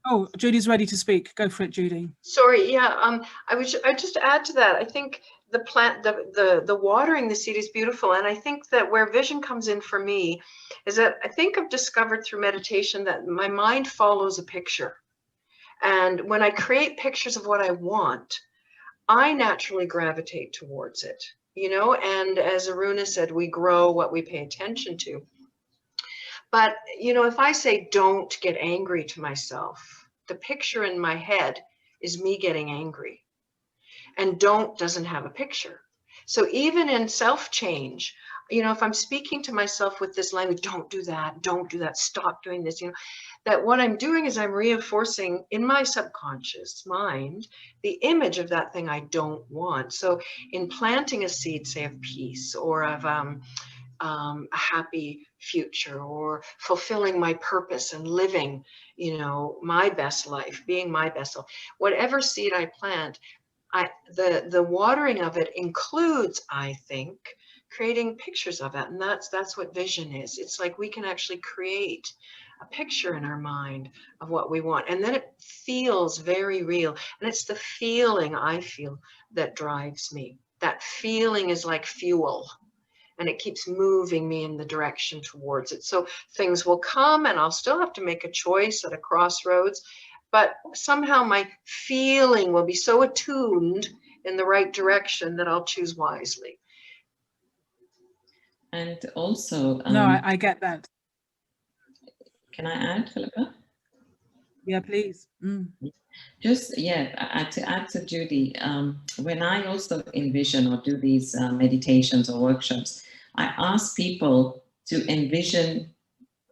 Speaker 3: Oh, Judy's ready to speak. Go for it, Judy.
Speaker 4: Sorry, yeah. I just add to that. I think the plant, the watering the seed is beautiful, and I think that where vision comes in for me is that I think I've discovered through meditation that my mind follows a picture, and when I create pictures of what I want, I naturally gravitate towards it. You know, and as Aruna said, we grow what we pay attention to. But, you know, if I say don't get angry to myself, the picture in my head is me getting angry. And don't doesn't have a picture. So even in self-change, you know, if I'm speaking to myself with this language, don't do that, stop doing this, you know, that what I'm doing is I'm reinforcing in my subconscious mind the image of that thing I don't want. So in planting a seed, say, of peace or of a happy future, or fulfilling my purpose and living, you know, my best life, being my best self, whatever seed I plant, the watering of it includes, I think, creating pictures of it. And that's what vision is. It's like we can actually create a picture in our mind of what we want, and then it feels very real. And it's the feeling I feel that drives me. That feeling is like fuel, and it keeps moving me in the direction towards it. So things will come, and I'll still have to make a choice at a crossroads, but somehow my feeling will be so attuned in the right direction that I'll choose wisely.
Speaker 5: And also,
Speaker 3: No, I get that.
Speaker 5: Can I add, Philippa?
Speaker 3: Yeah, please.
Speaker 5: Just, yeah, to add to Judy, when I also envision or do these meditations or workshops, I ask people to envision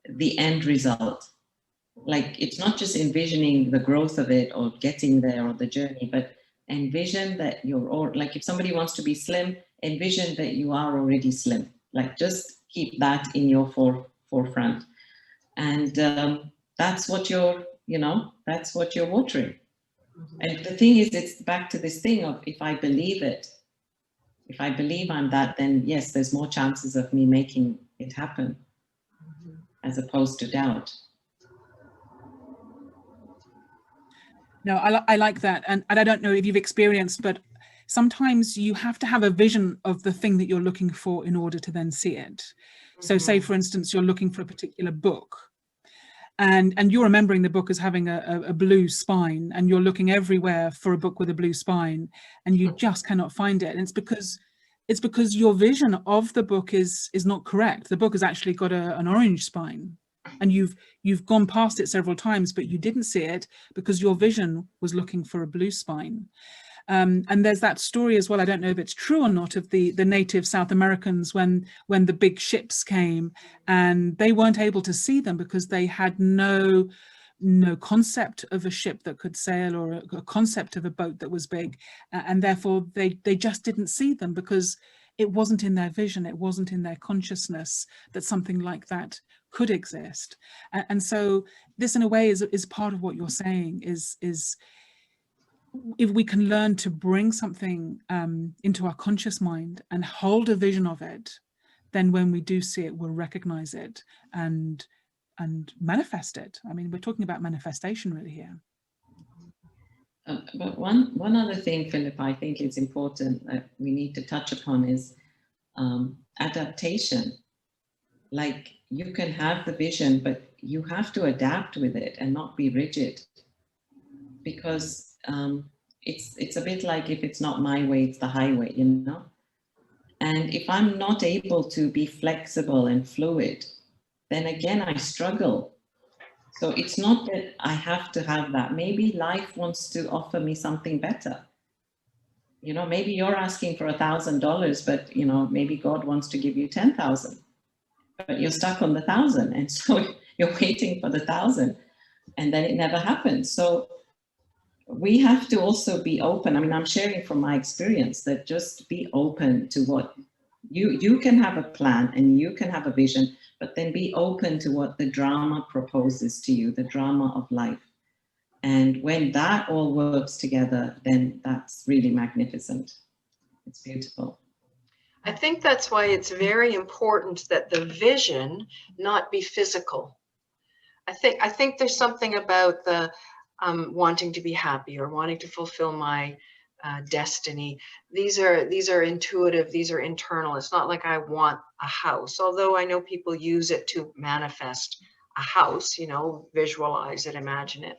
Speaker 5: the end result. Like, it's not just envisioning the growth of it or getting there or the journey, but envision that you're all, like, if somebody wants to be slim, envision that you are already slim. Like, just keep that in your forefront. And that's what you're, you know, that's what you're watering. And the thing is, it's back to this thing of, if I believe it, if I believe I'm that, then yes, there's more chances of me making it happen, as opposed to doubt.
Speaker 3: No, I like that. And I don't know if you've experienced, but sometimes you have to have a vision of the thing that you're looking for in order to then see it. So say, for instance, you're looking for a particular book, and you're remembering the book as having a blue spine, and you're looking everywhere for a book with a blue spine, and you just cannot find it. And it's because your vision of the book is not correct. The book has actually got an orange spine, and you've gone past it several times, but you didn't see it because your vision was looking for a blue spine. And there's that story as well, I don't know if it's true or not, of the native South Americans when the big ships came, and they weren't able to see them because they had no concept of a ship that could sail, or a concept of a boat that was big, and therefore they just didn't see them because it wasn't in their vision, it wasn't in their consciousness that something like that could exist. And so this, in a way, is part of what you're saying, is if we can learn to bring something into our conscious mind and hold a vision of it, then when we do see it, we'll recognize it and manifest it. I mean, we're talking about manifestation really here.
Speaker 5: But one other thing, Philip, I think is important that we need to touch upon is adaptation. Like, you can have the vision, but you have to adapt with it and not be rigid, because it's a bit like, if it's not my way, it's the highway, you know? And if I'm not able to be flexible and fluid, then again, I struggle. So it's not that I have to have that. Maybe life wants to offer me something better. You know, maybe you're asking for $1,000, but you know, maybe God wants to give you 10,000, but you're stuck on the 1,000, and so you're waiting for the 1,000, and then it never happens. So we have to also be open. I mean, I'm sharing from my experience that just be open to what you can have a plan and you can have a vision, but then be open to what the drama proposes to you, the drama of life. And when that all works together, then that's really magnificent. It's beautiful.
Speaker 4: I think that's why it's very important that the vision not be physical. I think there's something about the wanting to be happy or wanting to fulfill my destiny. These are intuitive, these are internal. It's not like I want a house, although I know people use it to manifest a house, you know, visualize it, imagine it.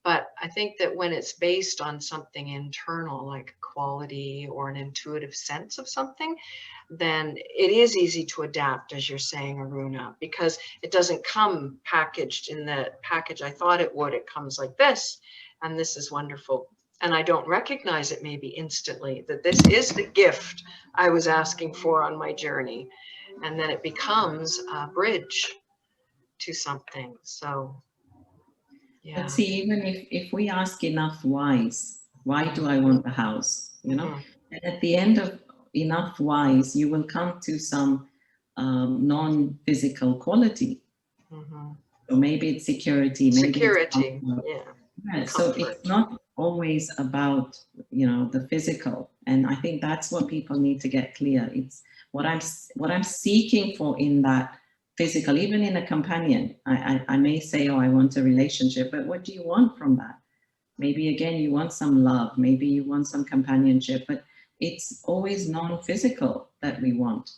Speaker 4: But I think that when it's based on something internal, like quality or an intuitive sense of something, then it is easy to adapt, as you're saying, Aruna, because it doesn't come packaged in the package I thought it would. It comes like this, and this is wonderful. And I don't recognize it maybe instantly, that this is the gift I was asking for on my journey. And then it becomes a bridge to something. So, yeah.
Speaker 5: But see, even if we ask enough whys, why do I want the house? You know, and at the end of enough whys, you will come to some non-physical quality. So maybe it's security, maybe
Speaker 4: security,
Speaker 5: it's yeah. So it's not always about, you know, the physical, and I think that's what people need to get clear. It's what I'm seeking for in that physical, even in a companion. I may say, oh, I want a relationship, but what do you want from that? Maybe again, you want some love, maybe you want some companionship, but it's always non-physical that we want.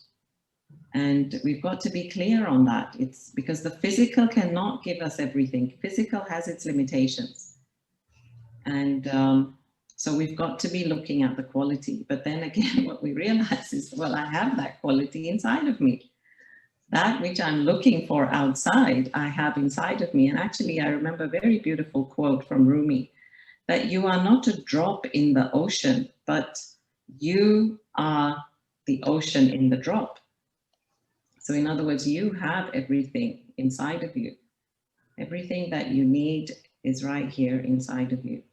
Speaker 5: And we've got to be clear on that. It's because the physical cannot give us everything. Physical has its limitations. And so we've got to be looking at the quality. But then again, what we realize is, well, I have that quality inside of me. That which I'm looking for outside, I have inside of me. And actually, I remember a very beautiful quote from Rumi, that you are not a drop in the ocean, but you are the ocean in the drop. So in other words, you have everything inside of you. Everything that you need is right here inside of you.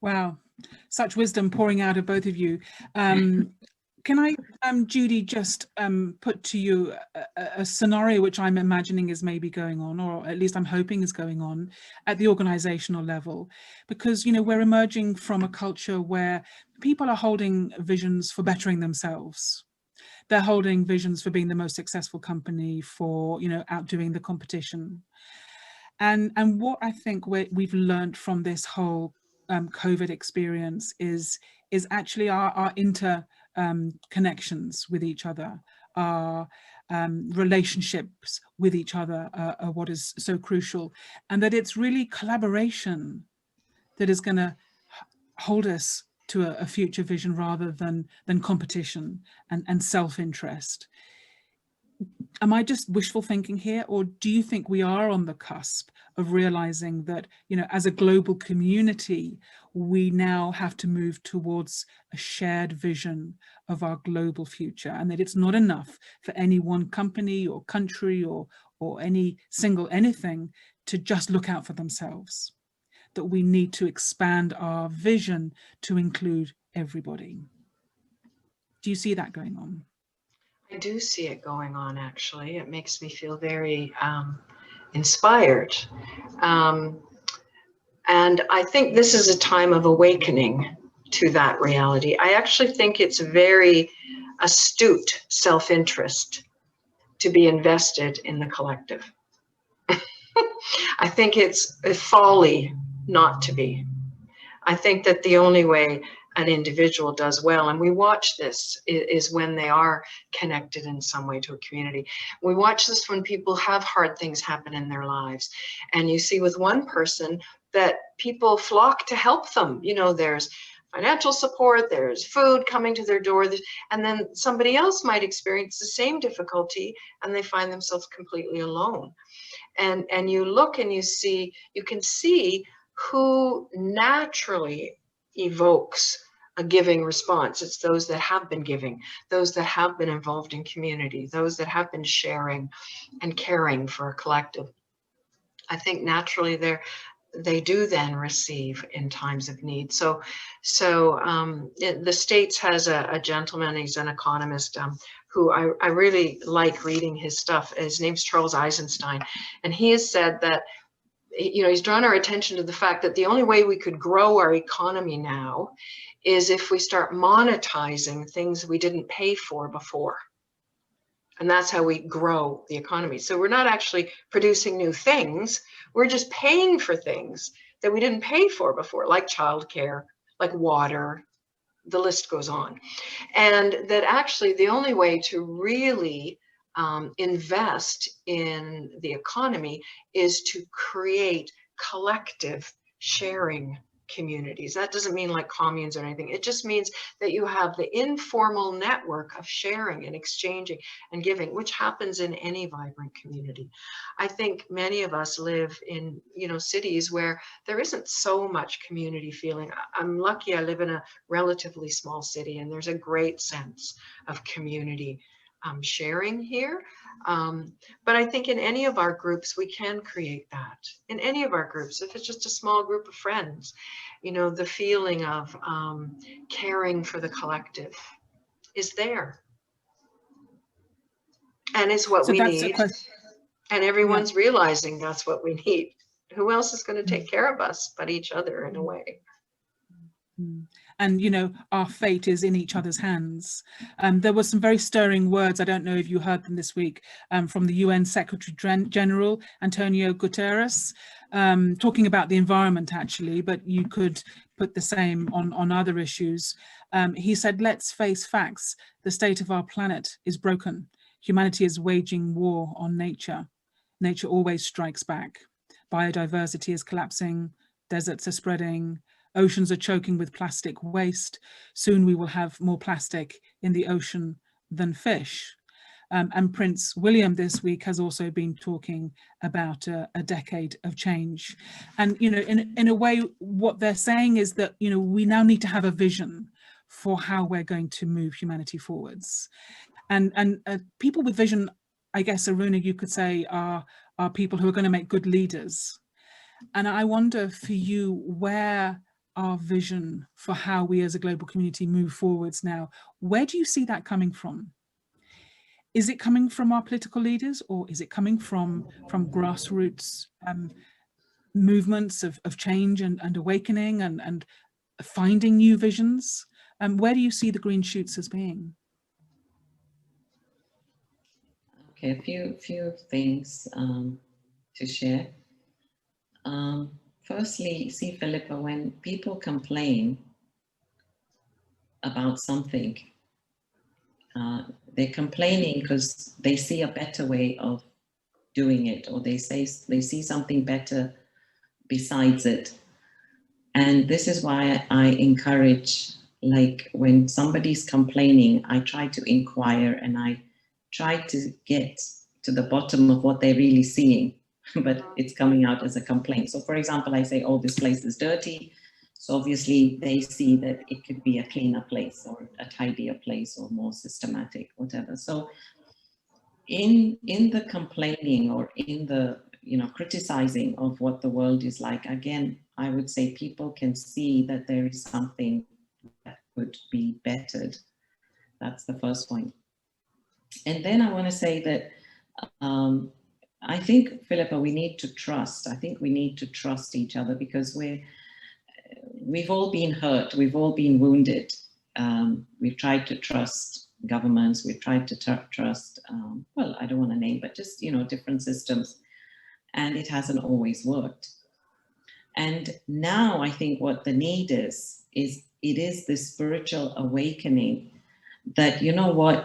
Speaker 3: Wow, such wisdom pouring out of both of you. Can I, Judy, just put to you a scenario which I'm imagining is maybe going on, or at least I'm hoping is going on at the organizational level, because, you know, we're emerging from a culture where people are holding visions for bettering themselves. They're holding visions for being the most successful company, for, you know, outdoing the competition. And what I think we've learned from this whole COVID experience is actually our connections with each other, our relationships with each other are what is so crucial, and that it's really collaboration that is going to hold us to a future vision rather than competition and self-interest. Am I just wishful thinking here, or do you think we are on the cusp of realizing that, you know, as a global community, we now have to move towards a shared vision of our global future, and that it's not enough for any one company or country or any single anything to just look out for themselves, that we need to expand our vision to include everybody? Do you see that going on?
Speaker 4: I do see it going on, actually. It makes me feel very inspired. And I think this is a time of awakening to that reality. I actually think it's very astute self-interest to be invested in the collective. I think it's a folly not to be. I think that the only way an individual does well, and we watch this, is when they are connected in some way to a community. We watch this when people have hard things happen in their lives, and you see with one person that people flock to help them. You know, there's financial support, there's food coming to their door, and then somebody else might experience the same difficulty and they find themselves completely alone. And you look and you can see who naturally evokes a giving response. It's those that have been giving, those that have been involved in community, those that have been sharing and caring for a collective. I think naturally they do then receive in times of need. So the States has a gentleman, he's an economist, who I really like reading his stuff. His name's Charles Eisenstein. And he has said that, he's drawn our attention to the fact that the only way we could grow our economy now is if we start monetizing things we didn't pay for before. And that's how we grow the economy. So we're not actually producing new things. We're just paying for things that we didn't pay for before, like childcare, like water, the list goes on. And that actually the only way to really invest in the economy is to create collective sharing communities. That doesn't mean like communes or anything. It just means that you have the informal network of sharing and exchanging and giving, which happens in any vibrant community. I think many of us live in, cities where there isn't so much community feeling. I'm lucky I live in a relatively small city, and there's a great sense of community sharing here. But I think in any of our groups, we can create that. In any of our groups, if it's just a small group of friends, the feeling of caring for the collective is there. And it's what we need. And everyone's realizing that's what we need. Who else is going to take care of us but each other in a way?
Speaker 3: And our fate is in each other's hands. There were some very stirring words, I don't know if you heard them this week, from the UN Secretary General Antonio Guterres, talking about the environment actually, but you could put the same on other issues. He said, let's face facts. The state of our planet is broken. Humanity is waging war on nature. Nature always strikes back. Biodiversity is collapsing. Deserts are spreading. Oceans are choking with plastic waste. Soon we will have more plastic in the ocean than fish. And Prince William this week has also been talking about a decade of change. And, in a way, what they're saying is that, we now need to have a vision for how we're going to move humanity forwards. And people with vision, I guess, Aruna, you could say, are people who are going to make good leaders. And I wonder for you, where our vision for how we as a global community move forwards now, where do you see that coming from? Is it coming from our political leaders, or is it coming from grassroots movements of change and awakening and finding new visions? Where do you see the green shoots as being?
Speaker 5: Okay, a few things to share. Firstly, see, Philippa, when people complain about something, they're complaining because they see a better way of doing it, or they see something better besides it. And this is why I encourage, like, when somebody's complaining, I try to inquire and I try to get to the bottom of what they're really seeing, but it's coming out as a complaint. So for example, I say, oh, this place is dirty. So obviously they see that it could be a cleaner place or a tidier place or more systematic, whatever. So in the complaining or in the criticizing of what the world is like, again, I would say people can see that there is something that could be bettered. That's the first point. And then I want to say that I think, Philippa, we need to trust. I think we need to trust each other, because we've all been hurt. We've all been wounded. We've tried to trust governments. We've tried to trust, well, I don't want to name, but just, different systems. And it hasn't always worked. And now I think what the need is it is this spiritual awakening that,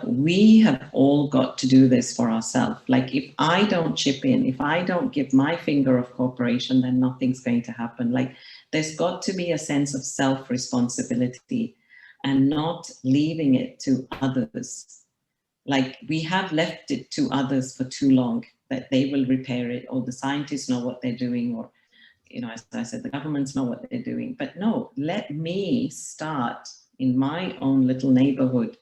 Speaker 5: we have all got to do this for ourselves. Like, if I don't chip in, if I don't give my finger of cooperation, then nothing's going to happen. Like, there's got to be a sense of self-responsibility and not leaving it to others. Like, we have left it to others for too long, that they will repair it, or the scientists know what they're doing, or, you know, as I said, the governments know what they're doing. But no, let me start in my own little neighborhood,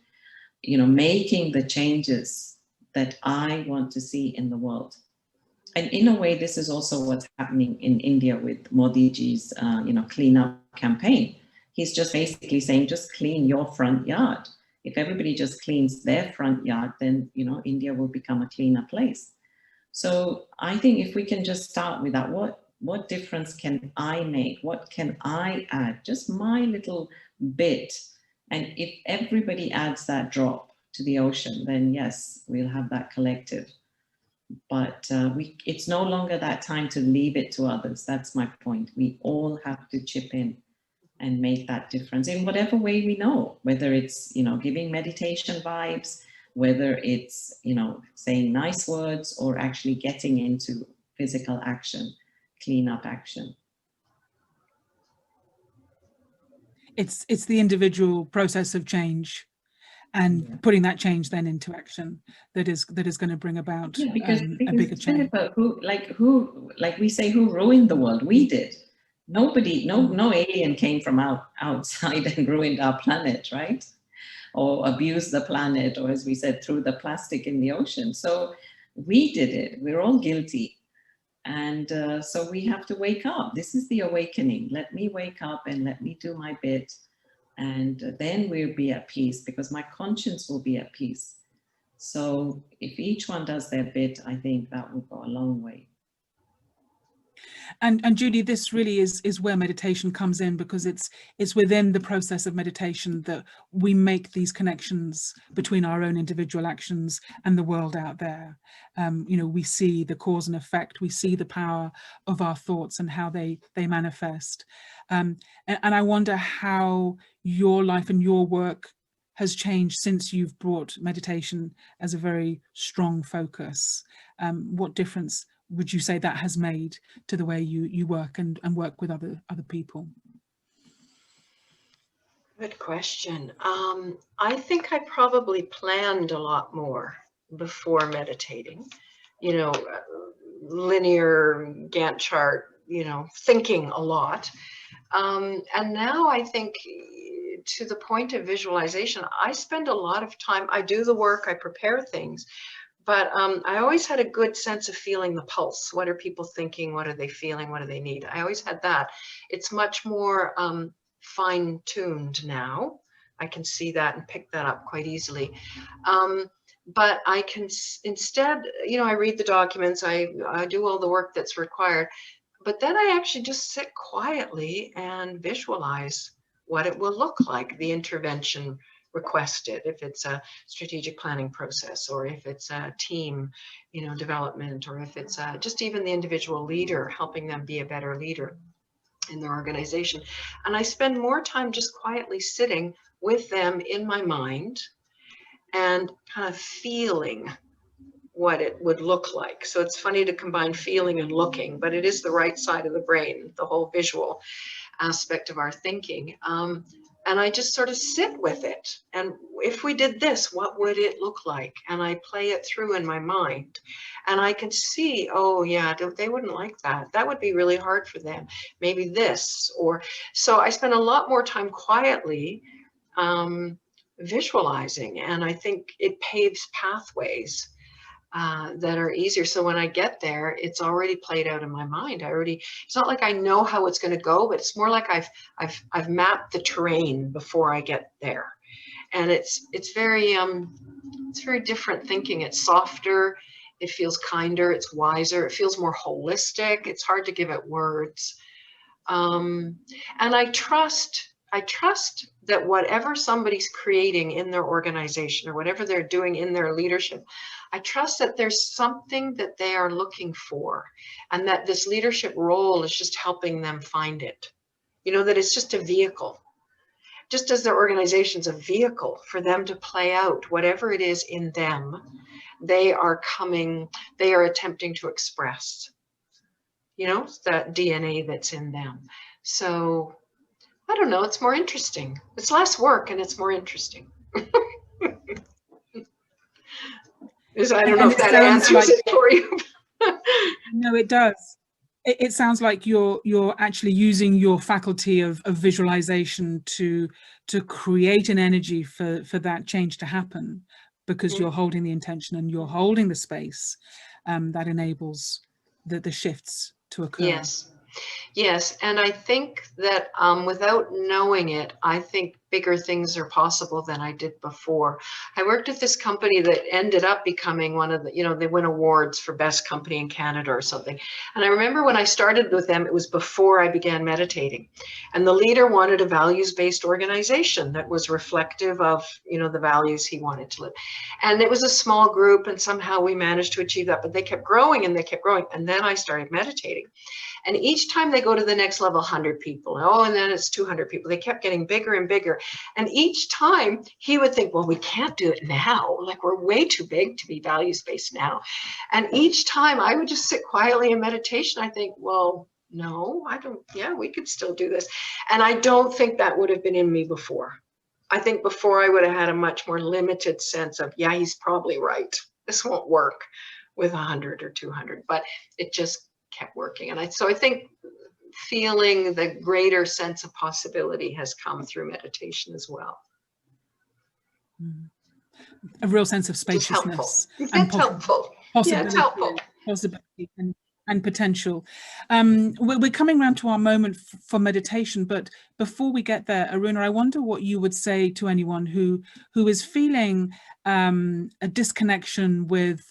Speaker 5: you know, making the changes that I want to see in the world. And in a way, this is also what's happening in India with Modi ji's, you know, clean up campaign. He's just basically saying, just clean your front yard. If everybody just cleans their front yard, then, you know, India will become a cleaner place. So I think if we can just start with that, what difference can I make? What can I add? Just my little bit. And if everybody adds that drop to the ocean, then yes, we'll have that collective. But it's no longer that time to leave it to others. That's my point. We all have to chip in and make that difference in whatever way we know, whether it's, you know, giving meditation vibes, whether it's, you know, saying nice words, or actually getting into physical action, cleanup action.
Speaker 3: It's the individual process of change, and putting that change then into action that is going to bring about
Speaker 5: because
Speaker 3: a bigger change.
Speaker 5: Who, like we say, who ruined the world? We did. Nobody, no alien came from outside and ruined our planet, right? Or abused the planet, or as we said, threw the plastic in the ocean. So we did it. We're all guilty. And so we have to wake up. This is the awakening. Let me wake up and let me do my bit. And then we'll be at peace, because my conscience will be at peace. So if each one does their bit, I think that will go a long way.
Speaker 3: And Judy, this really is where meditation comes in, because it's within the process of meditation that we make these connections between our own individual actions and the world out there. You know, we see the cause and effect, we see the power of our thoughts and how they manifest. And I wonder how your life and your work has changed since you've brought meditation as a very strong focus. What difference would you say that has made to the way you work and work with other people?
Speaker 4: Good question. I think I probably planned a lot more before meditating, you know, linear Gantt chart, you know, thinking a lot. And now I think, to the point of visualization, I spend a lot of time, I do the work, I prepare things, but I always had a good sense of feeling the pulse. What are people thinking? What are they feeling? What do they need? I always had that. It's much more fine-tuned now. I can see that and pick that up quite easily. But I can instead, you know, I read the documents, I do all the work that's required, but then I actually just sit quietly and visualize what it will look like, the intervention requested, if it's a strategic planning process, or if it's a team, you know, development, or if it's just even the individual leader, helping them be a better leader in their organization. And I spend more time just quietly sitting with them in my mind and kind of feeling what it would look like. So it's funny to combine feeling and looking, but it is the right side of the brain, the whole visual aspect of our thinking. And I just sort of sit with it. And if we did this, what would it look like? And I play it through in my mind. And I can see, oh yeah, they wouldn't like that. That would be really hard for them. Maybe this, or so I spend a lot more time quietly visualizing. And I think it paves pathways that are easier. So when I get there, it's already played out in my mind. It's not like I know how it's going to go, but it's more like I've mapped the terrain before I get there. And it's very different thinking. It's softer, it feels kinder, it's wiser, it feels more holistic. It's hard to give it words. And I trust that whatever somebody's creating in their organization, or whatever they're doing in their leadership, I trust that there's something that they are looking for, and that this leadership role is just helping them find it. You know, that it's just a vehicle, just as their organization's a vehicle for them to play out whatever it is in them they are attempting to express, you know, that DNA that's in them. So I don't know, it's more interesting. It's less work and it's more interesting. I don't know if that answers it for you.
Speaker 3: No, it does. it sounds like you're actually using your faculty of visualization to create an energy for that change to happen, because you're holding the intention and you're holding the space that enables the shifts to occur.
Speaker 4: Yes. Yes, and I think that without knowing it, I think bigger things are possible than I did before. I worked at this company that ended up becoming one of the, you know, they win awards for best company in Canada or something. And I remember when I started with them, it was before I began meditating. And the leader wanted a values-based organization that was reflective of, you know, the values he wanted to live. And it was a small group, and somehow we managed to achieve that, but they kept growing and they kept growing. And then I started meditating. And each time they go to the next level, 100 people, oh, and then it's 200 people. They kept getting bigger and bigger. And each time he would think, well, we can't do it now. Like, we're way too big to be values-based now. And each time I would just sit quietly in meditation. I think, well, no, I don't, yeah, we could still do this. And I don't think that would have been in me before. I think before I would have had a much more limited sense of, yeah, he's probably right. This won't work with 100 or 200, but it just kept working. And so I think feeling the greater sense of possibility has come through meditation as well.
Speaker 3: A real sense of spaciousness.
Speaker 4: It's helpful. Yeah, it's helpful.
Speaker 3: Possibility and potential. We're coming around to our moment for meditation, but before we get there, Aruna, I wonder what you would say to anyone who is feeling a disconnection with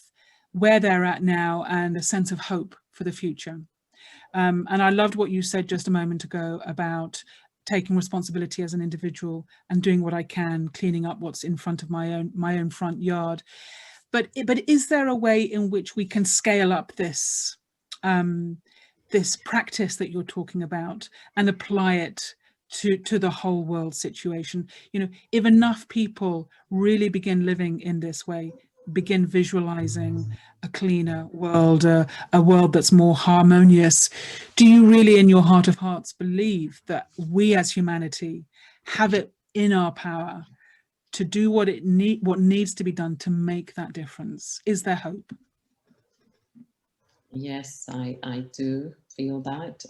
Speaker 3: where they're at now and a sense of hope for the future. And I loved what you said just a moment ago about taking responsibility as an individual and doing what I can, cleaning up what's in front of my own front yard. But is there a way in which we can scale up this this practice that you're talking about and apply it to the whole world situation? You know, if enough people really begin living in this way, begin visualizing a cleaner world, a world that's more harmonious, do you really in your heart of hearts believe that we as humanity have it in our power to do what needs to be done to make that difference? Is there hope?
Speaker 5: Yes, I do feel that.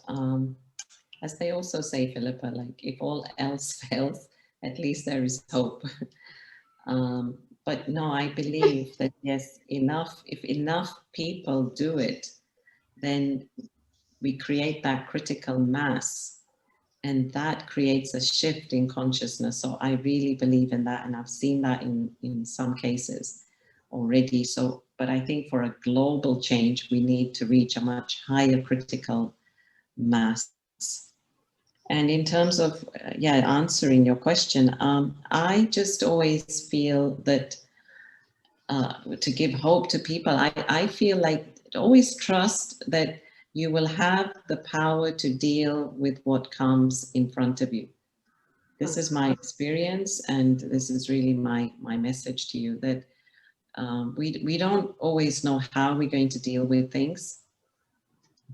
Speaker 5: As they also say, Philippa, like, if all else fails, at least there is hope. But no, I believe that, yes, if enough people do it, then we create that critical mass, and that creates a shift in consciousness. So I really believe in that, and I've seen that in some cases already. So, but I think for a global change, we need to reach a much higher critical mass. And in terms of, answering your question, I just always feel that to give hope to people, I feel like always trust that you will have the power to deal with what comes in front of you. This is my experience, and this is really my message to you, that we don't always know how we're going to deal with things,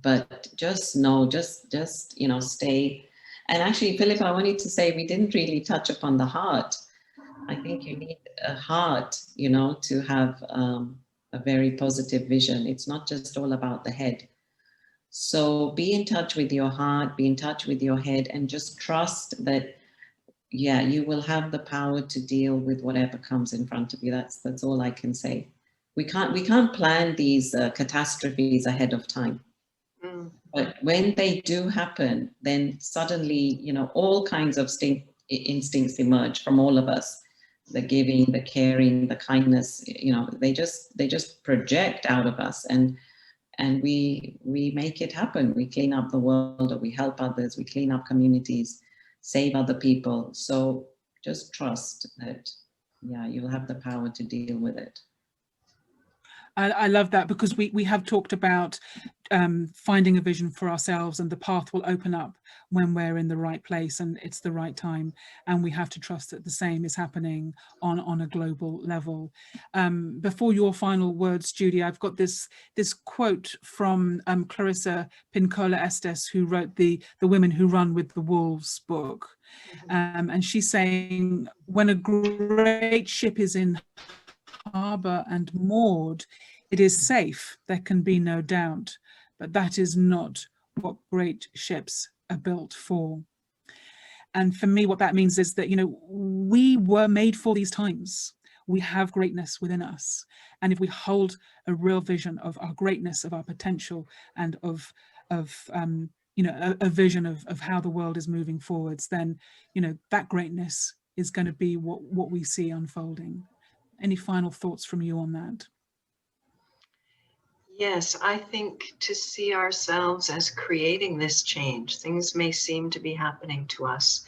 Speaker 5: but just know, just stay. And actually, Philippa, I wanted to say, we didn't really touch upon the heart. I think you need a heart, to have a very positive vision. It's not just all about the head. So be in touch with your heart, be in touch with your head, and just trust that, you will have the power to deal with whatever comes in front of you. That's all I can say. We can't plan these catastrophes ahead of time. But when they do happen, then suddenly, all kinds of instincts emerge from all of us. The giving, the caring, the kindness, they just project out of us, and we make it happen. We clean up the world, or we help others, we clean up communities, save other people. So just trust that, you'll have the power to deal with it.
Speaker 3: I love that, because we have talked about finding a vision for ourselves, and the path will open up when we're in the right place and it's the right time, and we have to trust that the same is happening on a global level. Before your final words, Judy, I've got this quote from Clarissa Pinkola Estes, who wrote the Women Who Run with the Wolves book, and she's saying, when a great ship is in harbour and moored, it is safe, there can be no doubt, but that is not what great ships are built for. And for me, what that means is that, you know, we were made for these times. We have greatness within us. And if we hold a real vision of our greatness, of our potential, and of you know, a vision of how the world is moving forwards, then, you know, that greatness is going to be what we see unfolding. Any final thoughts from you on that?
Speaker 4: Yes, I think to see ourselves as creating this change, things may seem to be happening to us,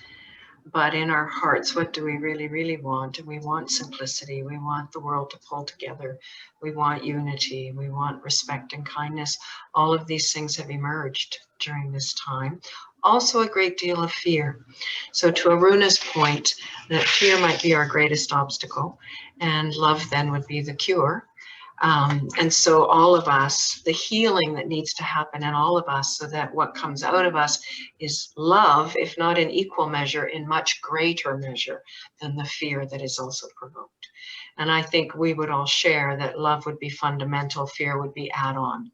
Speaker 4: but in our hearts, what do we really, really want? We want simplicity. We want the world to pull together. We want unity. We want respect and kindness. All of these things have emerged during this time. Also a great deal of fear. So to Aruna's point, that fear might be our greatest obstacle, and love then would be the cure. And so all of us, the healing that needs to happen in all of us, so that what comes out of us is love, if not in equal measure, in much greater measure than the fear that is also provoked. And I think we would all share that love would be fundamental, fear would be add-on.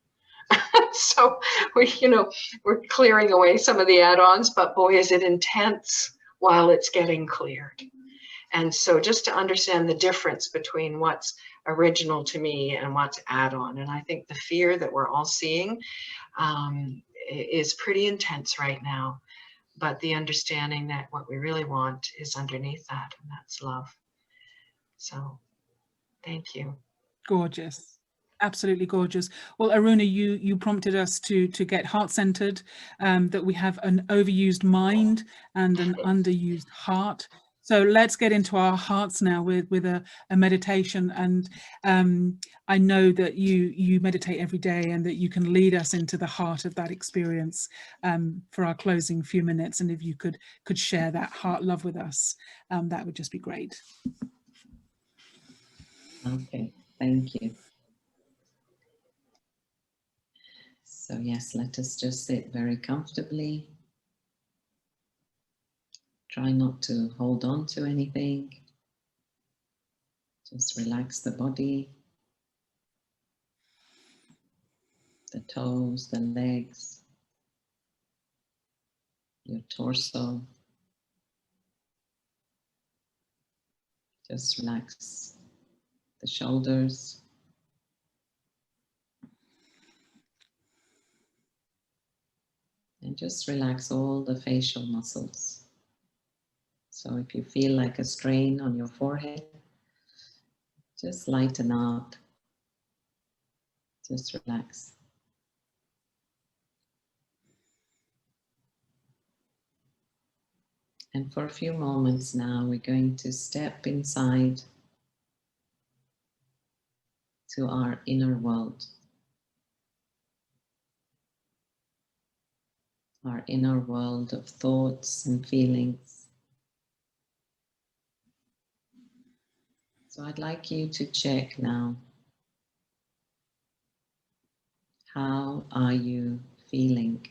Speaker 4: So we're clearing away some of the add-ons, but boy, is it intense while it's getting cleared. And so just to understand the difference between what's original to me and what's add-on. And I think the fear that we're all seeing is pretty intense right now. But the understanding that what we really want is underneath that, and that's love. So thank you.
Speaker 3: Gorgeous. Absolutely gorgeous. Well, Aruna, you prompted us to get heart-centered, that we have an overused mind and an underused heart. So let's get into our hearts now with a meditation. And I know that you meditate every day, and that you can lead us into the heart of that experience for our closing few minutes. And if you could share that heart love with us, that would just be great.
Speaker 5: Okay, thank you. So yes, let us just sit very comfortably. Try not to hold on to anything. Just relax the body, the toes, the legs, your torso. Just relax the shoulders. And just relax all the facial muscles. So if you feel like a strain on your forehead, just lighten up. Just relax. And for a few moments now, we're going to step inside to our inner world. Our inner world of thoughts and feelings. So I'd like you to check now. How are you feeling?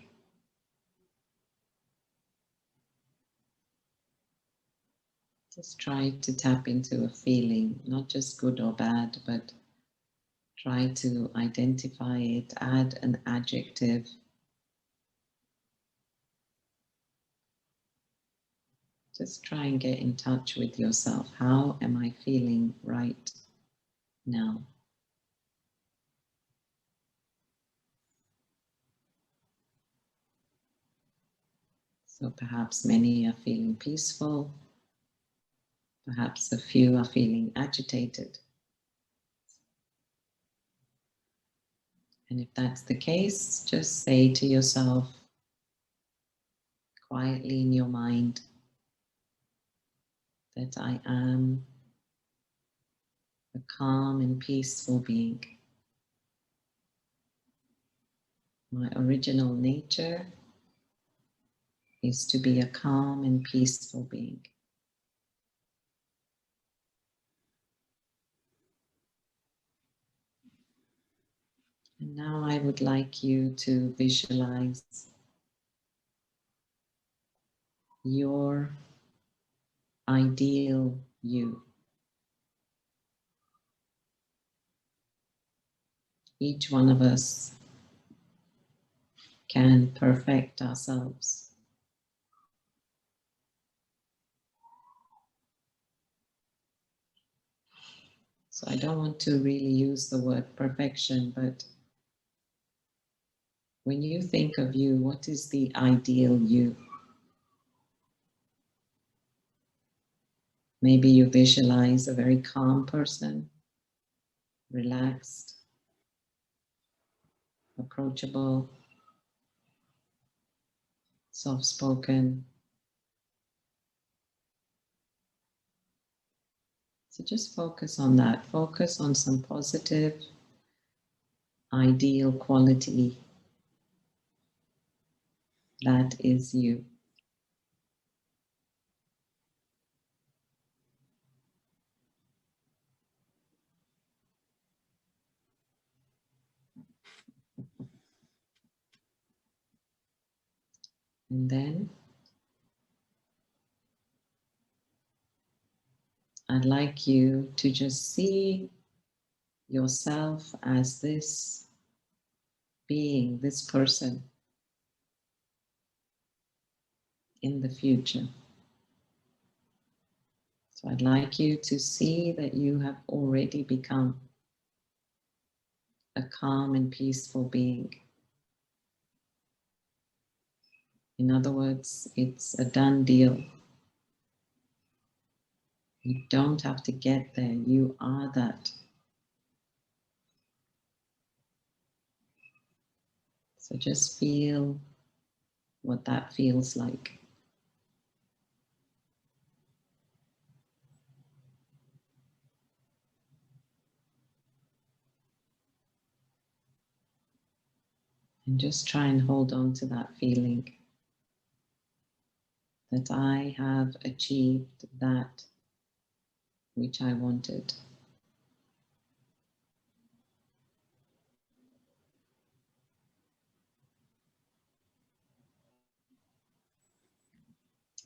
Speaker 5: Just try to tap into a feeling, not just good or bad, but try to identify it, add an adjective. Just try and get in touch with yourself. How am I feeling right now? So perhaps many are feeling peaceful. Perhaps a few are feeling agitated. And if that's the case, just say to yourself quietly in your mind that I am a calm and peaceful being. My original nature is to be a calm and peaceful being. And now I would like you to visualize your ideal you. Each one of us can perfect ourselves. So I don't want to really use the word perfection, but when you think of you, what is the ideal you? Maybe you visualize a very calm person, relaxed, approachable, soft-spoken. So just focus on that. Focus on some positive, ideal quality that is you. And then I'd like you to just see yourself as this being, this person in the future. So I'd like you to see that you have already become a calm and peaceful being. In other words, it's a done deal. You don't have to get there, you are that. So just feel what that feels like. And just try and hold on to that feeling that I have achieved that which I wanted.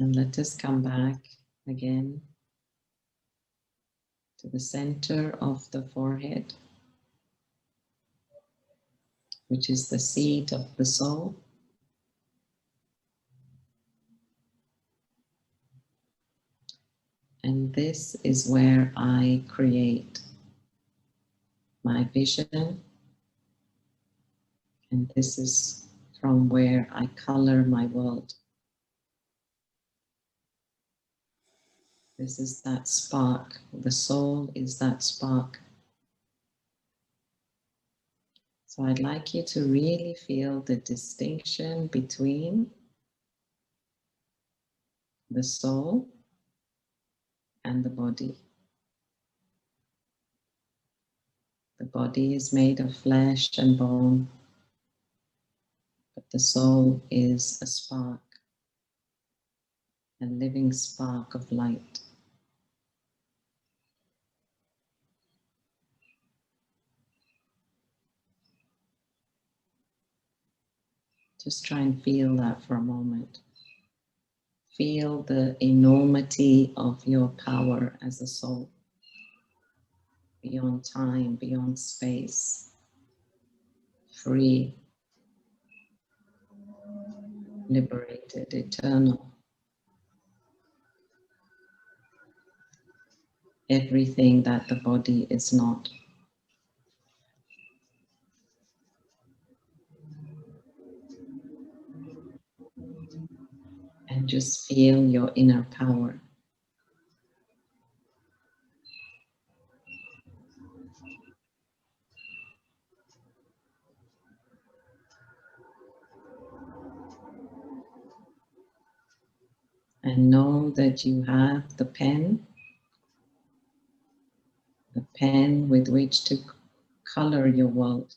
Speaker 5: And let us come back again to the center of the forehead, which is the seat of the soul. And this is where I create my vision. And this is from where I color my world. This is that spark. The soul is that spark. So I'd like you to really feel the distinction between the soul and the body. The body is made of flesh and bone, but the soul is a spark, a living spark of light. Just try and feel that for a moment. Feel the enormity of your power as a soul, beyond time, beyond space, free, liberated, eternal. Everything that the body is not. And just feel your inner power. And know that you have the pen with which to color your world,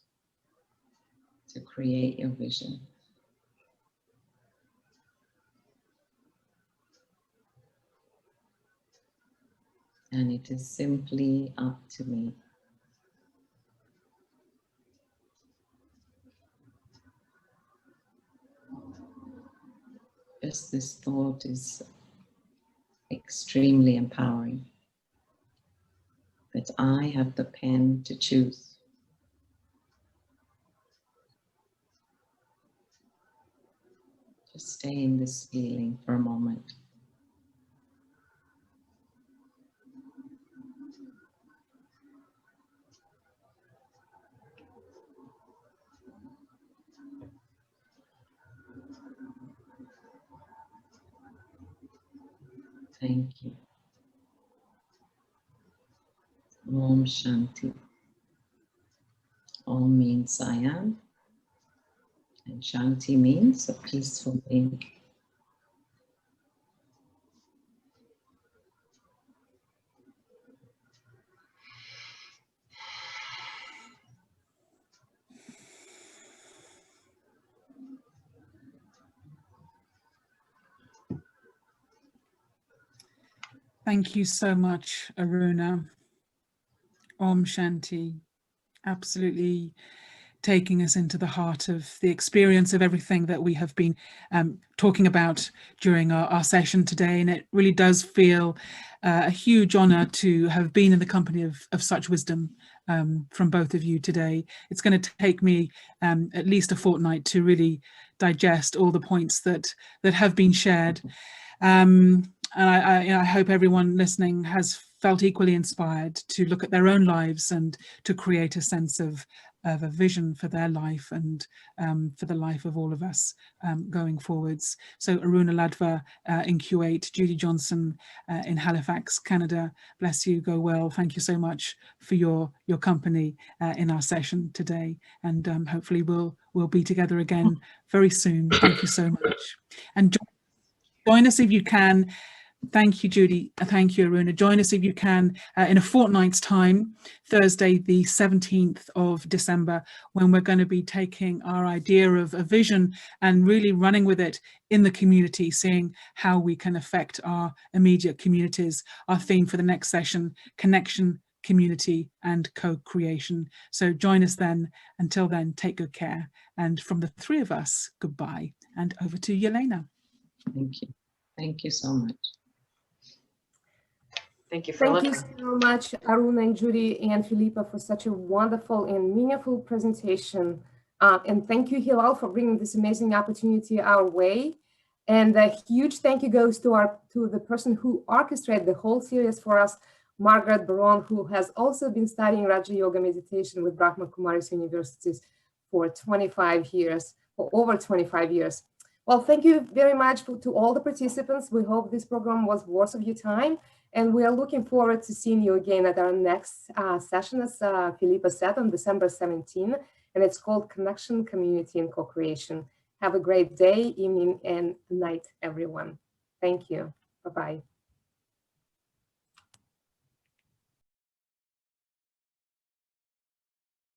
Speaker 5: to create your vision. And it is simply up to me. Just this thought is extremely empowering. That I have the pen to choose. Just stay in this feeling for a moment. Thank you. Om Shanti. Om means I am, and Shanti means a peaceful being.
Speaker 3: Thank you so much, Aruna. Om Shanti. Absolutely taking us into the heart of the experience of everything that we have been talking about during our session today. And it really does feel a huge honor to have been in the company of such wisdom from both of you today. It's going to take me at least a fortnight to really digest all the points that have been shared. And I hope everyone listening has felt equally inspired to look at their own lives and to create a sense of a vision for their life and for the life of all of us going forwards. So Aruna Ladva in Kuwait, Judy Johnson in Halifax, Canada, bless you, go well. Thank you so much for your company in our session today, and hopefully we'll be together again very soon. Thank you so much, and join us if you can. Thank you, Judy. Thank you, Aruna. Join us if you can in a fortnight's time, Thursday, the 17th of December, when we're going to be taking our idea of a vision and really running with it in the community, seeing how we can affect our immediate communities. Our theme for the next session, connection, community and co-creation. So join us then. Until then, take good care. And from the three of us, goodbye. And over to Yelena.
Speaker 5: Thank you. Thank you so much.
Speaker 4: Thank you for
Speaker 1: Thank you so much, Aruna and Judy and Philippa, for such a wonderful and meaningful presentation. And thank you, Hilal, for bringing this amazing opportunity our way. And a huge thank you goes to the person who orchestrated the whole series for us, Margaret Baron, who has also been studying Raja Yoga meditation with Brahma Kumaris universities for 25 years, or over 25 years. Well, thank you very much to all the participants. We hope this program was worth of your time. And we are looking forward to seeing you again at our next session, as Philippa said, on December 17. And it's called Connection, Community, and Co-Creation. Have a great day, evening, and night, everyone. Thank you. Bye-bye.